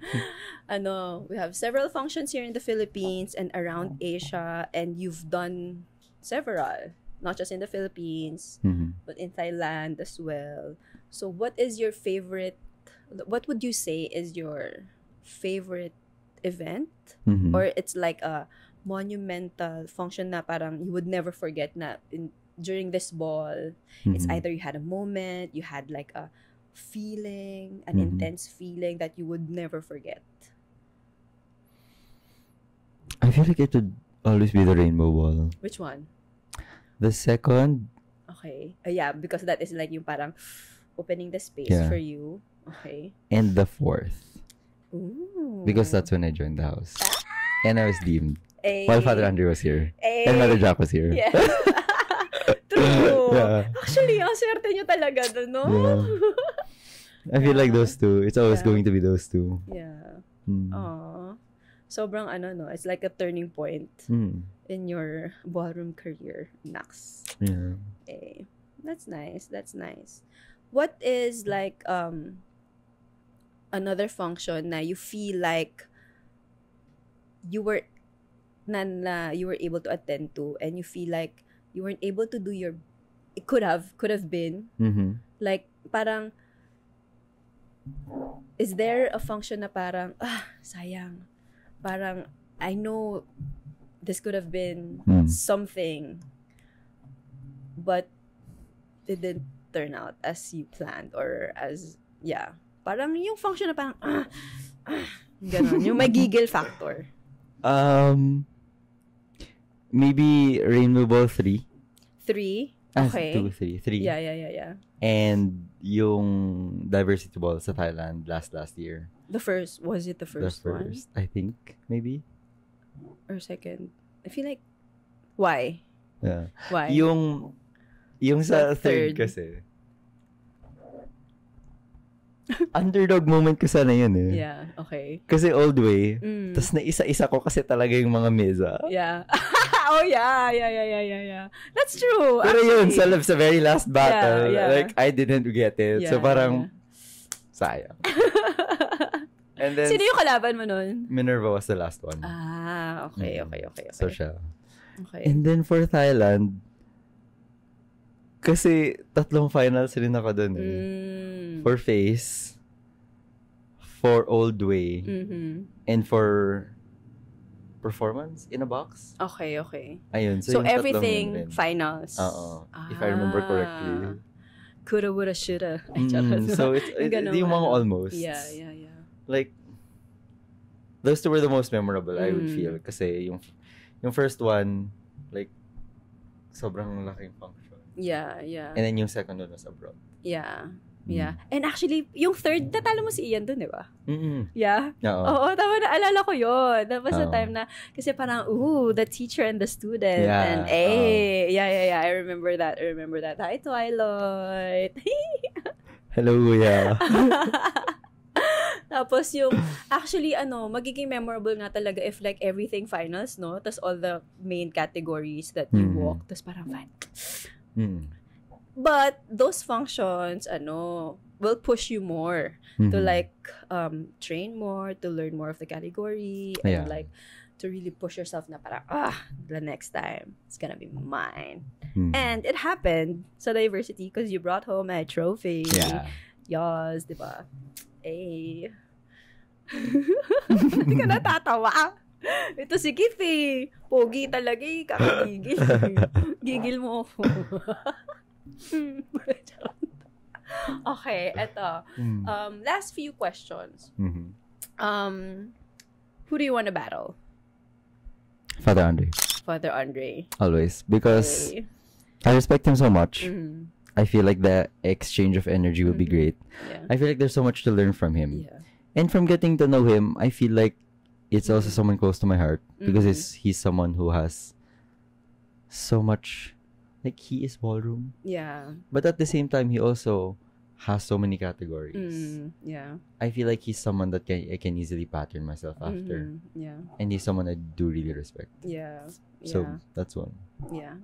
We have several functions here in the Philippines and around Asia, and you've done several, not just in the Philippines, but in Thailand as well. So what would you say is your favorite event? Or it's like a monumental function na parang you would never forget na during this ball, it's either you had a moment, you had like a feeling, an intense feeling that you would never forget? I feel like it would always be the rainbow ball. Which one? The second, Okay. Yeah, because that is like yung parang opening the space Yeah. for you. Okay. and the fourth. Ooh. Because that's when I joined the house. And I was deemed. Ay. While Father Andre was here. Ay. And Mother Jack was here. Yes. True. Yeah. Actually, ang swerte nyo talaga doon, no? Yeah. I feel like those two. It's always Yeah. going to be those two. Yeah. Mm. Aww. Sobrang no? It's like a turning point Mm. in your ballroom career. Nax. Yeah. Okay. That's nice. That's nice. What is like another function na you feel like you were you were able to attend to, and you feel like you weren't able to do your, it could have been Mm-hmm. like parang, is there a function na parang sayang, parang I know this could have been something, but it didn't turn out as you planned, or as, yeah, parang yung function na parang ganon, yung may giggle factor. Maybe Rainbow Ball 3. 3? Ah, Okay. 2, 3. 3. Yeah. And yung Diversity Ball sa Thailand last year. The first, was it the first one? I think, maybe. Or second? I feel like, why? Yeah. Why? Yung sa The third third. kasi. Underdog moment ko sana yun eh. Yeah, okay. Kasi old way. Mm. Tapos naisa-isa ko kasi talaga yung mga mesa. Yeah. Oh, yeah. That's true. Pero yun, actually. sa very last battle, Yeah. like, I didn't get it. So, Yeah, parang, sayang. And then, Sino yung kalaban mo nun? Minerva was the last one. Okay. So, siya. Okay. And then, for Thailand, kasi, 3 finals rin ako dun eh. For Face, for Old Way, and for Performance in a Box. Okay. Ayun. So yung 3 everything yun rin. finals. Oo. If I remember correctly. Coulda, woulda, shoulda. Ay, charot. So, it's yung mga almost. Yeah. Like, those two were the most memorable, I would feel. Kasi yung first one, like, sobrang laking function. Yeah. And then yung second one was abroad. Yeah. And actually, yung third, natalo mo si Ian dun, di ba? Mm-hmm. Yeah? Oo. Oo, tama na. Alala ko yun. That was the Oo. time na, kasi parang, the teacher and the student. Yeah. And, yeah. I remember that. Hi, Twilight. Hello, Kuya. Tapos yung, actually, magiging memorable nga talaga if like everything finals, no? Tapos all the main categories that you walk. Tapos parang, But those functions, will push you more to like train more, to learn more of the category, and like to really push yourself na parang, the next time it's gonna be mine. And it happened sa Diversity because you brought home a trophy. Yeah. Yas, di ba? Eh. Hindi ka natatawa. Ito si Kiffy. Pogi talaga eh. Kakagigil. Gigil mo ako. Okay, eto. Last few questions. Who do you want to battle? Father Andre. Father Andre. Always. Because Okay. I respect him so much. I feel like the exchange of energy would be great. Yeah. I feel like there's so much to learn from him. Yeah. And from getting to know him, I feel like it's also someone close to my heart. Because he's someone who has so much, like, he is ballroom. Yeah. But at the same time, he also has so many categories. Yeah. I feel like he's someone that I can easily pattern myself after. Yeah. And he's someone I do really respect. Yeah. So, that's one. Yeah.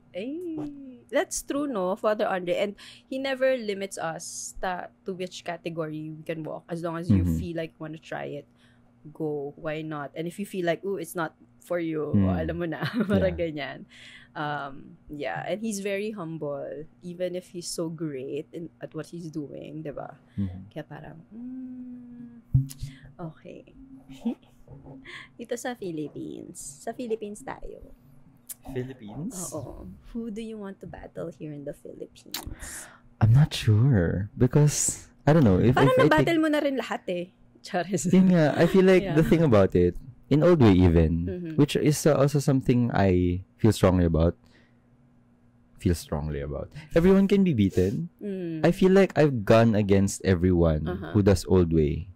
That's true, no, Father Andre. And he never limits us to which category we can walk. As long as you feel like you want to try it, go. Why not? And if you feel like, it's not for you, alam mo na, parang ganyan. Yeah. And he's very humble. Even if he's so great at what he's doing, diba? Kaya parang, okay. Dito sa Philippines. Sa Philippines tayo. Philippines? Oo. Who do you want to battle here in the Philippines? I'm not sure. Because I don't know. Parang if I nabattle mo na rin lahat eh. Charis. Yun nga, I feel like the thing about it, in old way even, which is also something I feel strongly about. Everyone can be beaten. I feel like I've gone against everyone who does old way.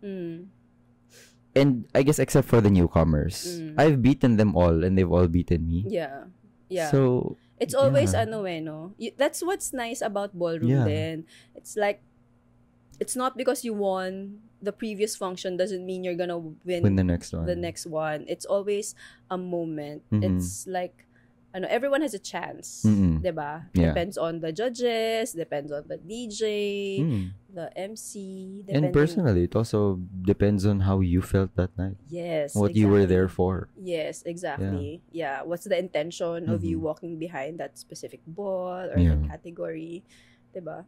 And I guess except for the newcomers. I've beaten them all and they've all beaten me. Yeah. So, it's always no? That's what's nice about ballroom then. It's like, it's not because you won the previous function doesn't mean you're gonna win the next one. It's always a moment. It's like, everyone has a chance, diba? Yeah. Depends on the judges, depends on the DJ, the MC. And personally, it also depends on how you felt that night. Yes, what you were there for. Yes, exactly. Yeah. What's the intention of you walking behind that specific ball or that category, diba?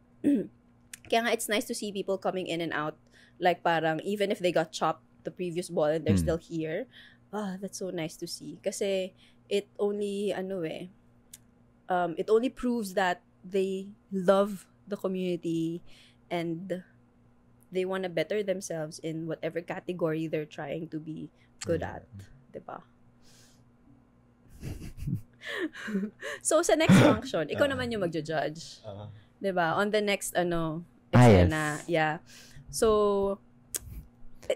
Kaya nga, it's nice to see people coming in and out. Like parang, even if they got chopped the previous ball and they're still here, that's so nice to see. Kasi, it only it only proves that they love the community and they want to better themselves in whatever category they're trying to be good at, diba? So sa next function, ikaw naman yung magjo-judge, diba? On the next eksena, yeah. So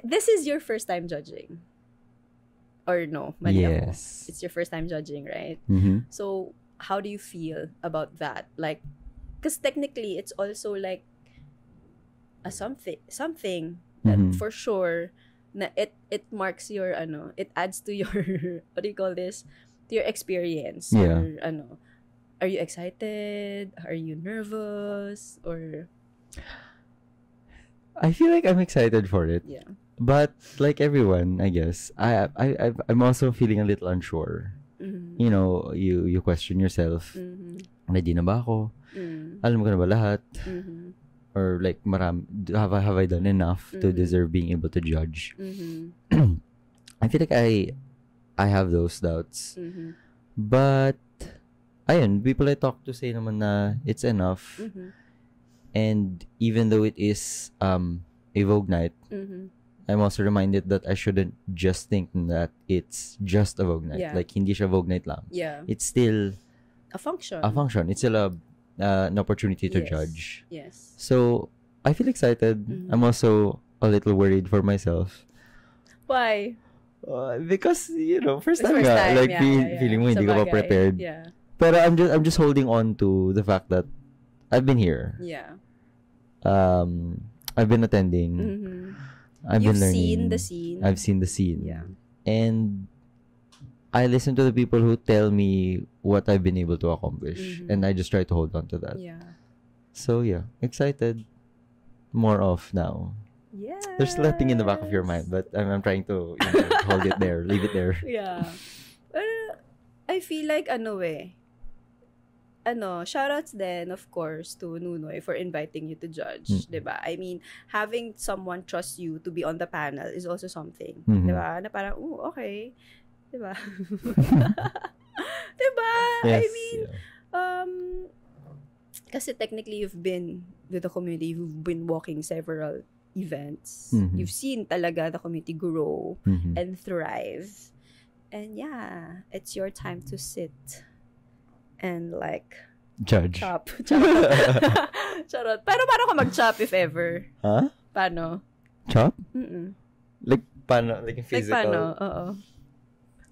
this is your first time judging. Or no, mali ako. It's your first time judging, right? So, how do you feel about that? Like, because technically, it's also like a something that for sure, na it marks your, it adds to your, what do you call this? To your experience. Yeah. Or, are you excited? Are you nervous? Or... I feel like I'm excited for it. Yeah. But like everyone, I guess, I'm also feeling a little unsure. You know, you question yourself. Ready na ba ako? Alam ko na ba lahat? Or like, have I done enough to deserve being able to judge? I feel like I have those doubts. But, ayun, people I talk to say naman na it's enough. And even though it is a Vogue night, I'm also reminded that I shouldn't just think that it's just a Vogue night. Yeah. Like, hindi siya Vogue night lang. Yeah. It's still a function. It's still an opportunity to judge. Yes. So, I feel excited. I'm also a little worried for myself. Why? Because, first time, like, feeling mo hindi ka pa prepared. Yeah. But I'm just holding on to the fact that I've been here. Yeah. I've been attending. You've been learning. I've seen the scene. Yeah. And I listen to the people who tell me what I've been able to accomplish. And I just try to hold on to that. Yeah. So, yeah. Excited. More off now. Yeah. There's still a thing in the back of your mind, but I'm trying to hold it there. Leave it there. Yeah. I feel like, shoutouts then, of course, to Nunoy for inviting you to judge, diba? I mean, having someone trust you to be on the panel is also something, diba? Na parang, okay, diba? Diba? Yes, I mean, kasi technically you've been with the community, you've been walking several events. You've seen talaga the community grow and thrive. And yeah, it's your time to sit and like judge. Chop. Charot. Pero paano ka mag-chop if ever? Huh? Paano? Chop? Like paano? Like physical? Like paano? Oo.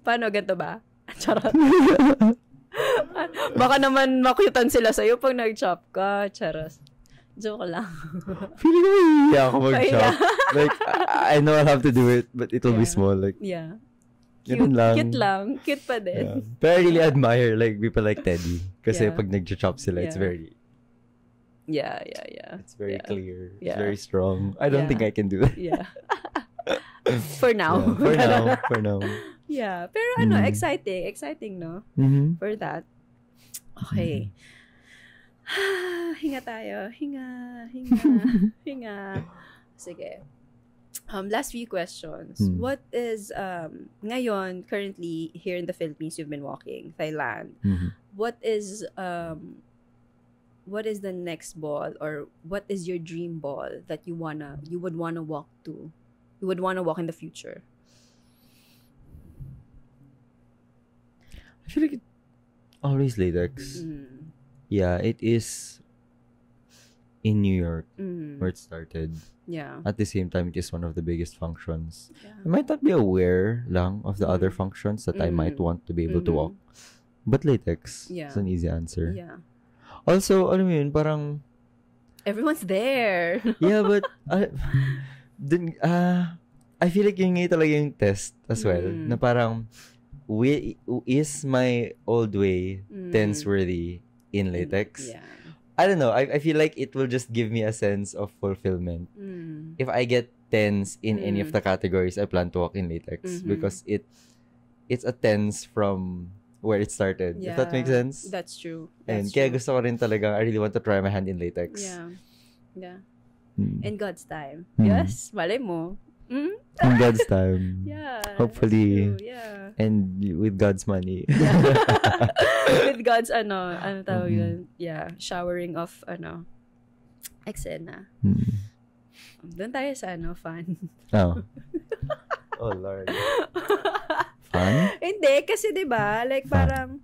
Paano? Ganito ba? Charot. Baka naman makutan sila sa'yo pag nag-chop ka. Charot. Joke lang. Feeling ko iya ako mag-chop. Like, I know I'll have to do it, but it'll be small. Like, yeah. Cute lang. Cute lang. Cute pa din. Yeah. But I really admire like people like Teddy. Kasi pag nag-chop sila, it's very... Yeah. It's very clear. Yeah. It's very strong. I don't think I can do that. Yeah. For now. Yeah, for now. Yeah. Pero exciting, no? For that. Okay. Hinga tayo. Hinga. Sige. Last few questions. What is, ngayon, currently, here in the Philippines, you've been walking, Thailand. What is what is the next ball, or what is your dream ball that you would wanna walk to? You would wanna walk in the future. I feel like always latex. Yeah, it is in New York where it started. Yeah. At the same time, it is one of the biggest functions. Yeah. I might not be aware lang of the other functions that I might want to be able to walk. But latex is an easy answer. Yeah. Also, alam mo yun, parang... Everyone's there. Yeah, but... I feel like yun nga talaga yung test as well. Na parang, is my old way tense-worthy in latex? Yeah. I don't know. I feel like it will just give me a sense of fulfillment. If I get tense in any of the categories I plan to walk in latex. Because it's a tense from where it started. Yeah, if that makes sense. That's true. And kaya gusto ko rin talaga, I really want to try my hand in latex. Yeah. Yeah. In God's time. Yes, malay mo. In God's time. Yeah. Hopefully. Yeah. And with God's money. With God's ano tawag yun? Yeah, showering of eksena. Doon tayo sa fun. Oh. Oh Lord. Fun? Hindi, kasi 'di ba? Like parang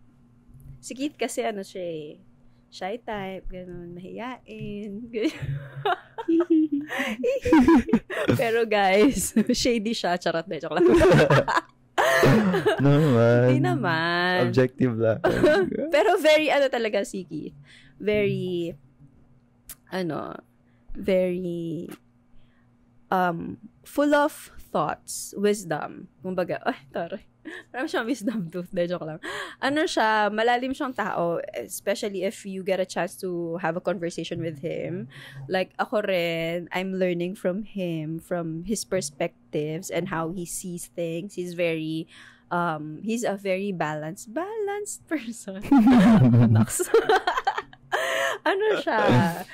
si Keith kasi siya eh. Shy type, ganun, mahiyain. Pero guys, shady siya, charot na, joke lang. No naman. Hindi naman. Objective lang. Pero very, talaga si Keith. Very, very, full of thoughts, wisdom. Kumbaga, taray. Marami siyang wisdom tooth. Joke lang. Siya, malalim siyang tao, especially if you get a chance to have a conversation with him. Like, ako rin, I'm learning from him, from his perspectives and how he sees things. He's very, he's a very balanced person. Siya,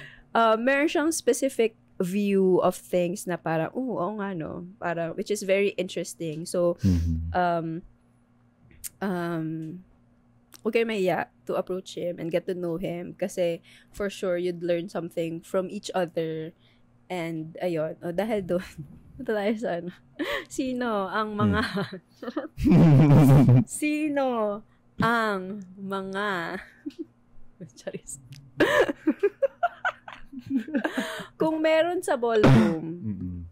meron siyang specific view of things na parang, oo nga no, parang, which is very interesting. So, huwag kayo mahiya to approach him and get to know him kasi for sure you'd learn something from each other. And ayun, dahil doon, ito tayo sa sino ang mga charis. Kung meron sa ballroom,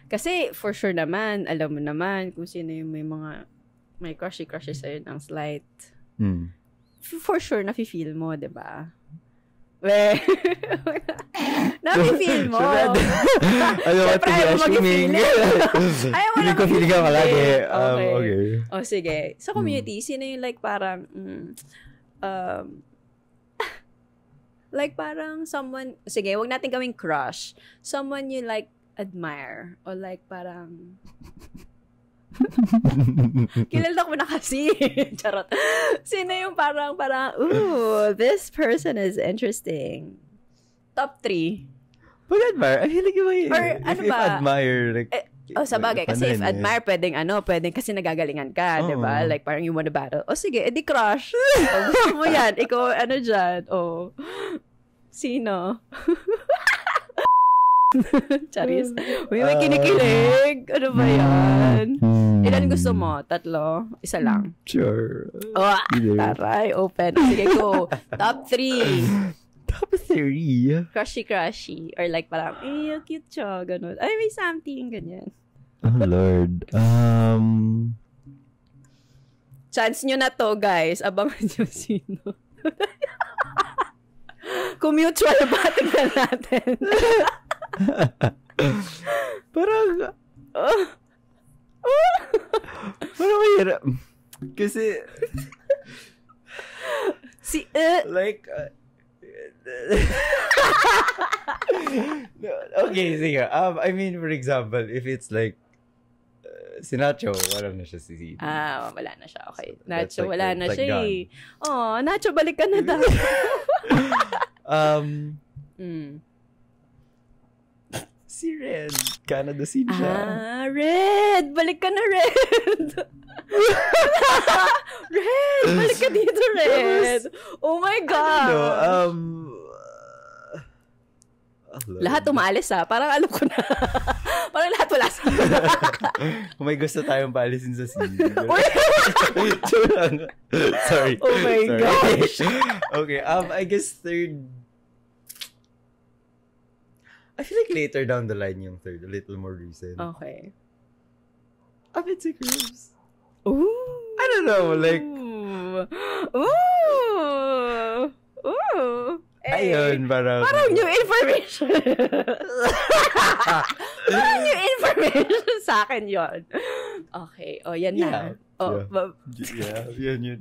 kasi for sure naman, alam mo naman kung sino yung may crushy sa'yo ng slight. For sure, nafe-feel mo, diba? Nafe-feel mo. Siyempre, ayaw mo mag-feeling. Ayaw mo lang feeling ka palagi. Okay. O, sige. Sa community, sino yung like parang, like parang someone, sige, wag natin gawing crush. Someone you like admire. Or like parang, kilala ko na kasi. Charot. Sino yung parang, ooh, this person is interesting. Top 3. Pag-admire? I feel like if admire, like, sa bagay. Kasi if admire, pwedeng kasi nagagalingan ka, di ba? Like, parang you wanna battle. O sige, edi crush. Gusto mo yan. Ikaw, dyan. Sino? Charis. May kinikilig. Ano ba yan? Ilan gusto mo? 3? Isa lang? Sure. Taray. Open. Sige, go. Top 3. Top 3? Crushy. Or like parang, cute siya. Ganun. Ay, may something. Ganyan. Oh, Lord. Chance nyo na to, guys. Abangan nyo sino. Kung mutual ba, tignan natin. Parang mahirap. Kasi like okay, sige. I mean, for example, if it's like si Nacho, wala na siya si Zidane. Wala na siya. Okay. Nacho, wala na siya eh. Oh, Nacho, balik ka na daw. Si Red. Canada scene siya. Red! Balik ka na, Red! Red! Balik ka dito, Red! Oh my God! Lahat umaalis Parang alam ko na. Parang lahat wala sa Kung may gusto tayong paalisin sa scene. Sorry. Oh my gosh. Okay, I guess third. I feel like later down the line yung third, a little more recent. Okay. It's a Cribs. Ooh. I don't know, like. Ooh. Ayun, parang new information. Parang new information sa akin yon. Okay. Yan na. Yeah. Yun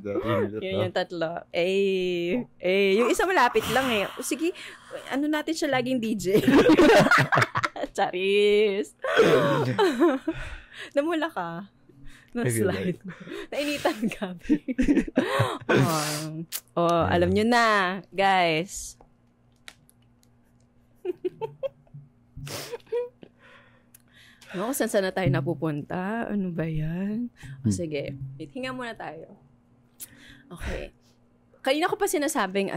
Yung tatlo. Yung isa malapit lang Sige, ano natin siya laging DJ. Charis. Namula ka. Na-slide. Nainitan ka. Alam nyo na, guys. Saan na tayo napupunta? Ano ba yan? Sige, hinga muna tayo. Okay. Kanina ko pa sinasabing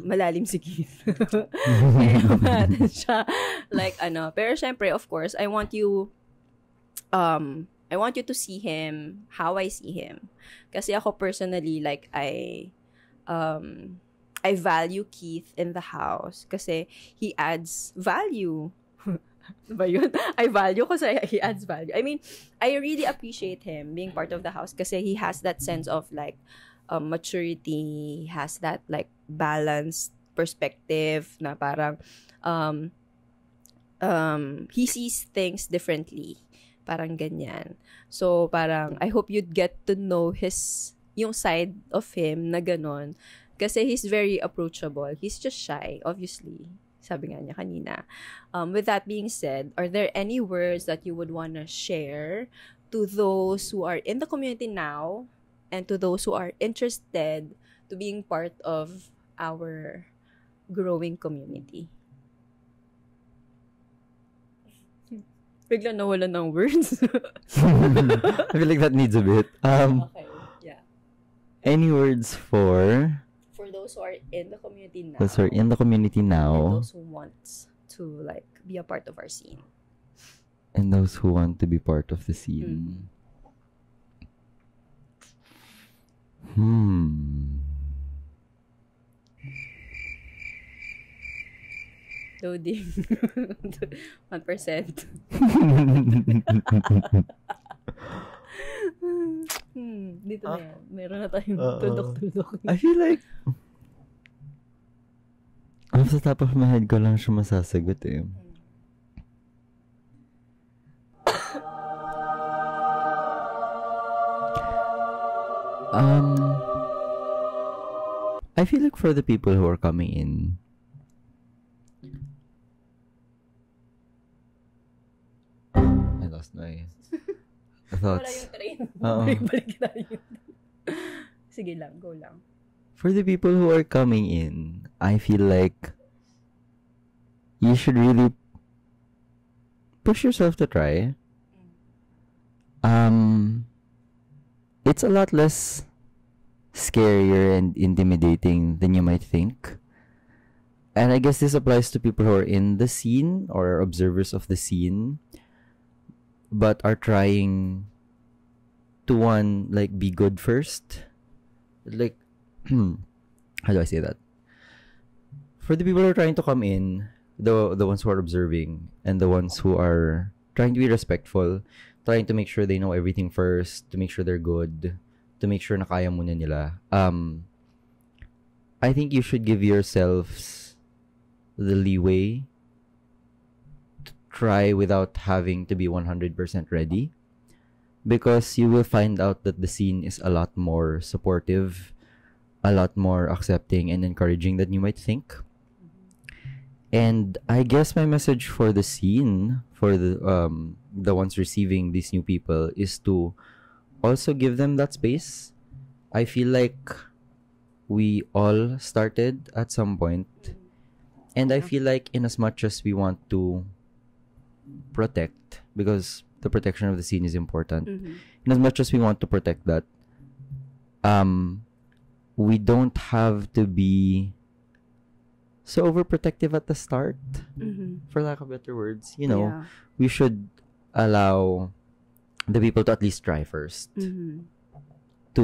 malalim si Keith. Kaya natin siya. Pero syempre, of course, I want you to see him how I see him. Kasi ako personally, I value Keith in the house kasi he adds value. Ba yun? I value kasi he adds value. I mean, I really appreciate him being part of the house kasi he has that sense of maturity, he has that balanced perspective na parang he sees things differently. Parang ganyan. So, parang, I hope you'd get to know yung side of him na ganon. Kasi he's very approachable. He's just shy, obviously. Sabi nga niya kanina. With that being said, are there any words that you would want to share to those who are in the community now and to those who are interested to being part of our growing community? Bigla nawala ng words. I feel like that needs a bit. Okay, yeah. Any words for those who are in the community now? Those who are in the community now. And those who want to be a part of our scene. And those who want to be part of the scene. Loading. 1%. Dito na yan. Meron na tayong tudok-tudok. I feel like off the top of my head ko lang siya masasagot I feel like for the people who are coming in, I lost my thoughts. Wala yung train. Balik na yun. Sige lang, go lang. For the people who are coming in, I feel like you should really push yourself to try. It's a lot less scarier and intimidating than you might think. And I guess this applies to people who are in the scene or observers of the scene, but are trying to be good first. How do I say that? For the people who are trying to come in, the ones who are observing and the ones who are trying to be respectful, trying to make sure they know everything first, to make sure they're good, to make sure na kaya muna nila. I think you should give yourselves the leeway to try without having to be 100% ready, because you will find out that the scene is a lot more supportive, a lot more accepting and encouraging than you might think. And I guess my message for the scene, for the ones receiving these new people, is to also give them that space. I feel like we all started at some point, and I feel like in as much as we want to protect, because the protection of the scene is important, in as much as we want to protect that, we don't have to be so overprotective at the start, for lack of better words. You know, we should allow the people to at least try first. To,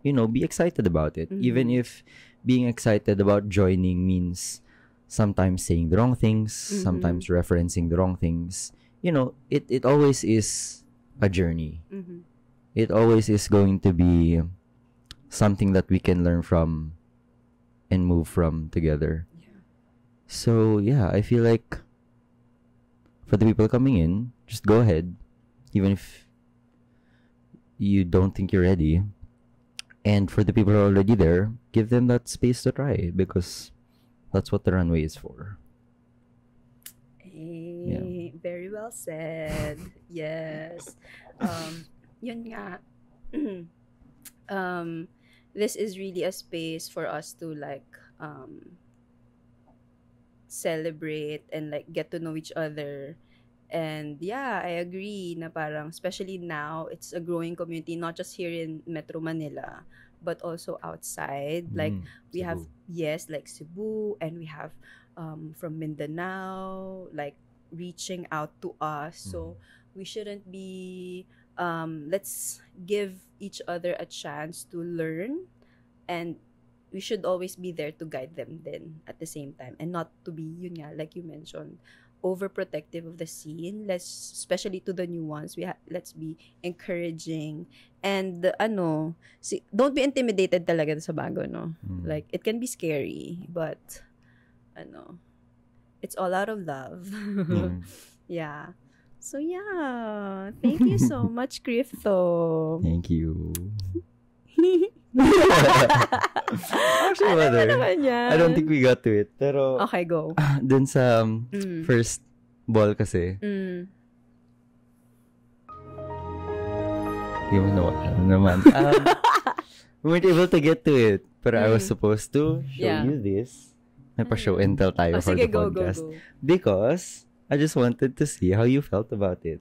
you know, be excited about it. Even if being excited about joining means sometimes saying the wrong things, sometimes referencing the wrong things. You know, it always is a journey. It always is going to be something that we can learn from and move from together. So, yeah, I feel like for the people coming in, just go ahead, even if you don't think you're ready. And for the people who are already there, give them that space to try, because that's what the runway is for. Hey, very well said. Yes. Yun nga. This is really a space for us to like celebrate and like get to know each other. And yeah, I agree na parang especially now, it's a growing community, not just here in Metro Manila, but also outside. Like we Cebu. have, yes, like Cebu, and we have from Mindanao, like reaching out to us. So we shouldn't be, let's give each other a chance to learn, and we should always be there to guide them then at the same time, and not to be, yun nga, like you mentioned, overprotective of the scene. Let's, especially to the new ones, let's be encouraging, and don't be intimidated talaga sa bago, no? Like it can be scary, but it's all out of love. Yeah. So yeah, thank you so much, Crypto. Thank you. Actually, I don't think we got to it. Pero, okay, go. Dun sa first ball kasi, di mo naman. We weren't able to get to it. Pero I was supposed to show you this. May pa-show and tell tayo for the podcast. Go. Because I just wanted to see how you felt about it.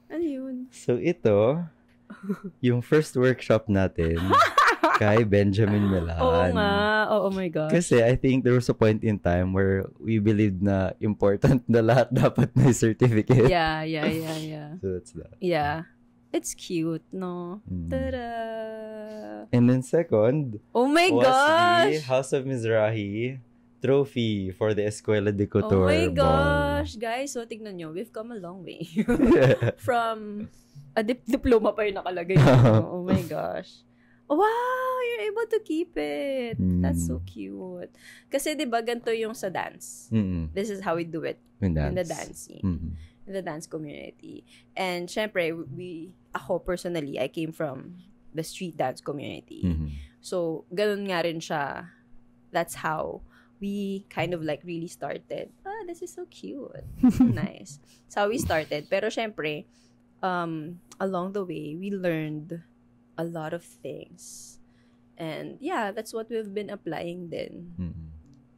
Ano yun? So ito, yung first workshop natin kay Benjamin Melan. Oo nga. Oh my gosh. Kasi I think there was a point in time where we believed na important na lahat dapat may certificate. Yeah. So that's that. Yeah. It's cute, no? Ta-da! And then second, oh my was gosh! the House of Mizrahi trophy for the Escuela de Couture. Oh my ball. gosh! Guys, so tignan nyo, we've come a long way. From a diploma pa yung nakalagay. Oh my gosh. Wow! You're able to keep it. That's so cute. Kasi diba, ganito yung sa dance. This is how we do it in the dancing. In the dance community. And syempre, ako personally, I came from the street dance community. So, ganun nga rin siya. That's how we kind of like really started. This is so cute. So nice. That's how we started. Pero syempre, along the way, we learned a lot of things. And yeah, that's what we've been applying then.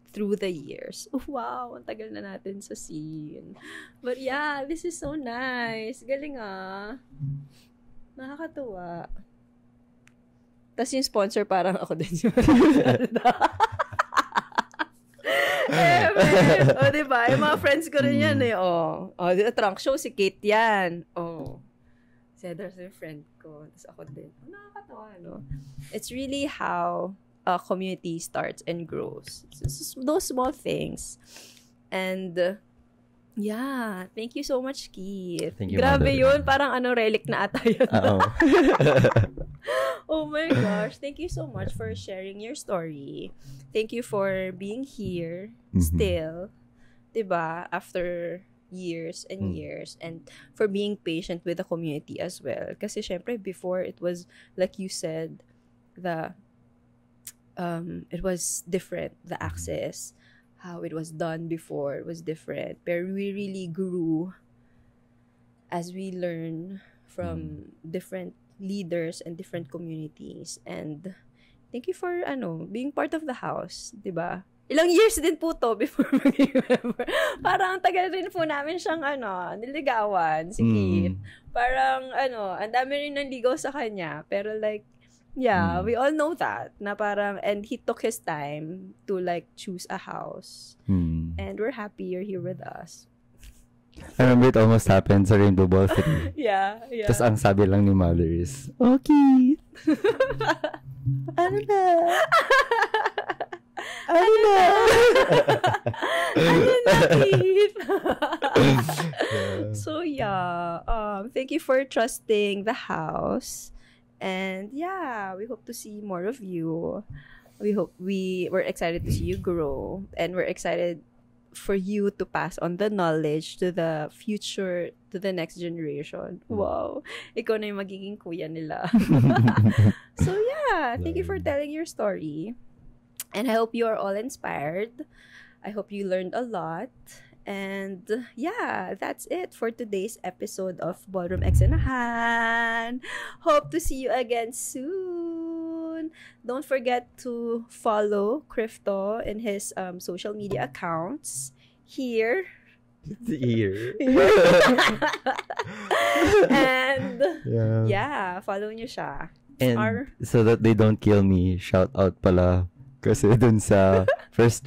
Through the years. Oh, wow, ang tagal na natin sa scene. But yeah, this is so nice. Galing Nakakatuwa. Tapos yung sponsor parang ako din. Diba? Yung mga friends ko rin yan eh. Trunk show, si Kate yan. Cedar sa yung friend ko. Tapos ako din. Nakakatawa, no? It's really how a community starts and grows. It's those small things. And yeah, thank you so much, Keith. Thank you, Grabe Mother. Yun, parang relic na ata yun. Oh my gosh, thank you so much for sharing your story. Thank you for being here still, diba, after years and years, and for being patient with the community as well. Kasi syempre, before it was, like you said, it was different, the access, how it was done before was different. But we really grew as we learn from different leaders and different communities. And thank you for being part of the house, diba? Ilang years din po to before maging member. Parang tagal rin po namin siyang niligawan, si Keith. Parang ang dami rin nanligaw sa kanya. Pero like, Yeah, we all know that. Na parang, and he took his time to like choose a house. And we're happy you're here with us. I remember it almost happened sa Rainbow Ball 3. Yeah. Tapos ang sabi lang ni Mother is, okay. Ano na? Ano na? Ano na, Keith? So, yeah. Thank you for trusting the house. And, yeah, we hope to see more of you. We're excited to see you grow. And we're excited for you to pass on the knowledge to the future, to the next generation. Wow. Ikaw na yung magiging kuya nila. So, yeah. Thank you for telling your story. And I hope you are all inspired. I hope you learned a lot. And, yeah, that's it for today's episode of Ballroom Eksanahan. Hope to see you again soon. Don't forget to follow Crifto in his social media accounts here. And yeah, follow nyo siya. And so that they don't kill me, shout out pala kasi dun sa sa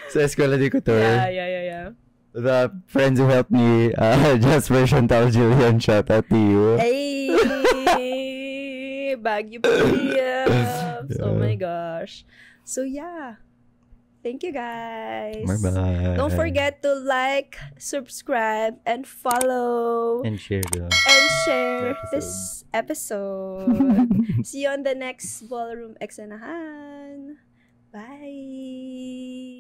sa Eskwela de Couture. Yeah. The friends who helped me, Jasper, Chantal, Julian, shout out to you. Hey! Baguio PMs! Oh my gosh. So yeah. Thank you guys. Bye-bye. Don't forget to like, subscribe, and follow. And share this episode. See you on the next Ballroom Eksanahan. Bye!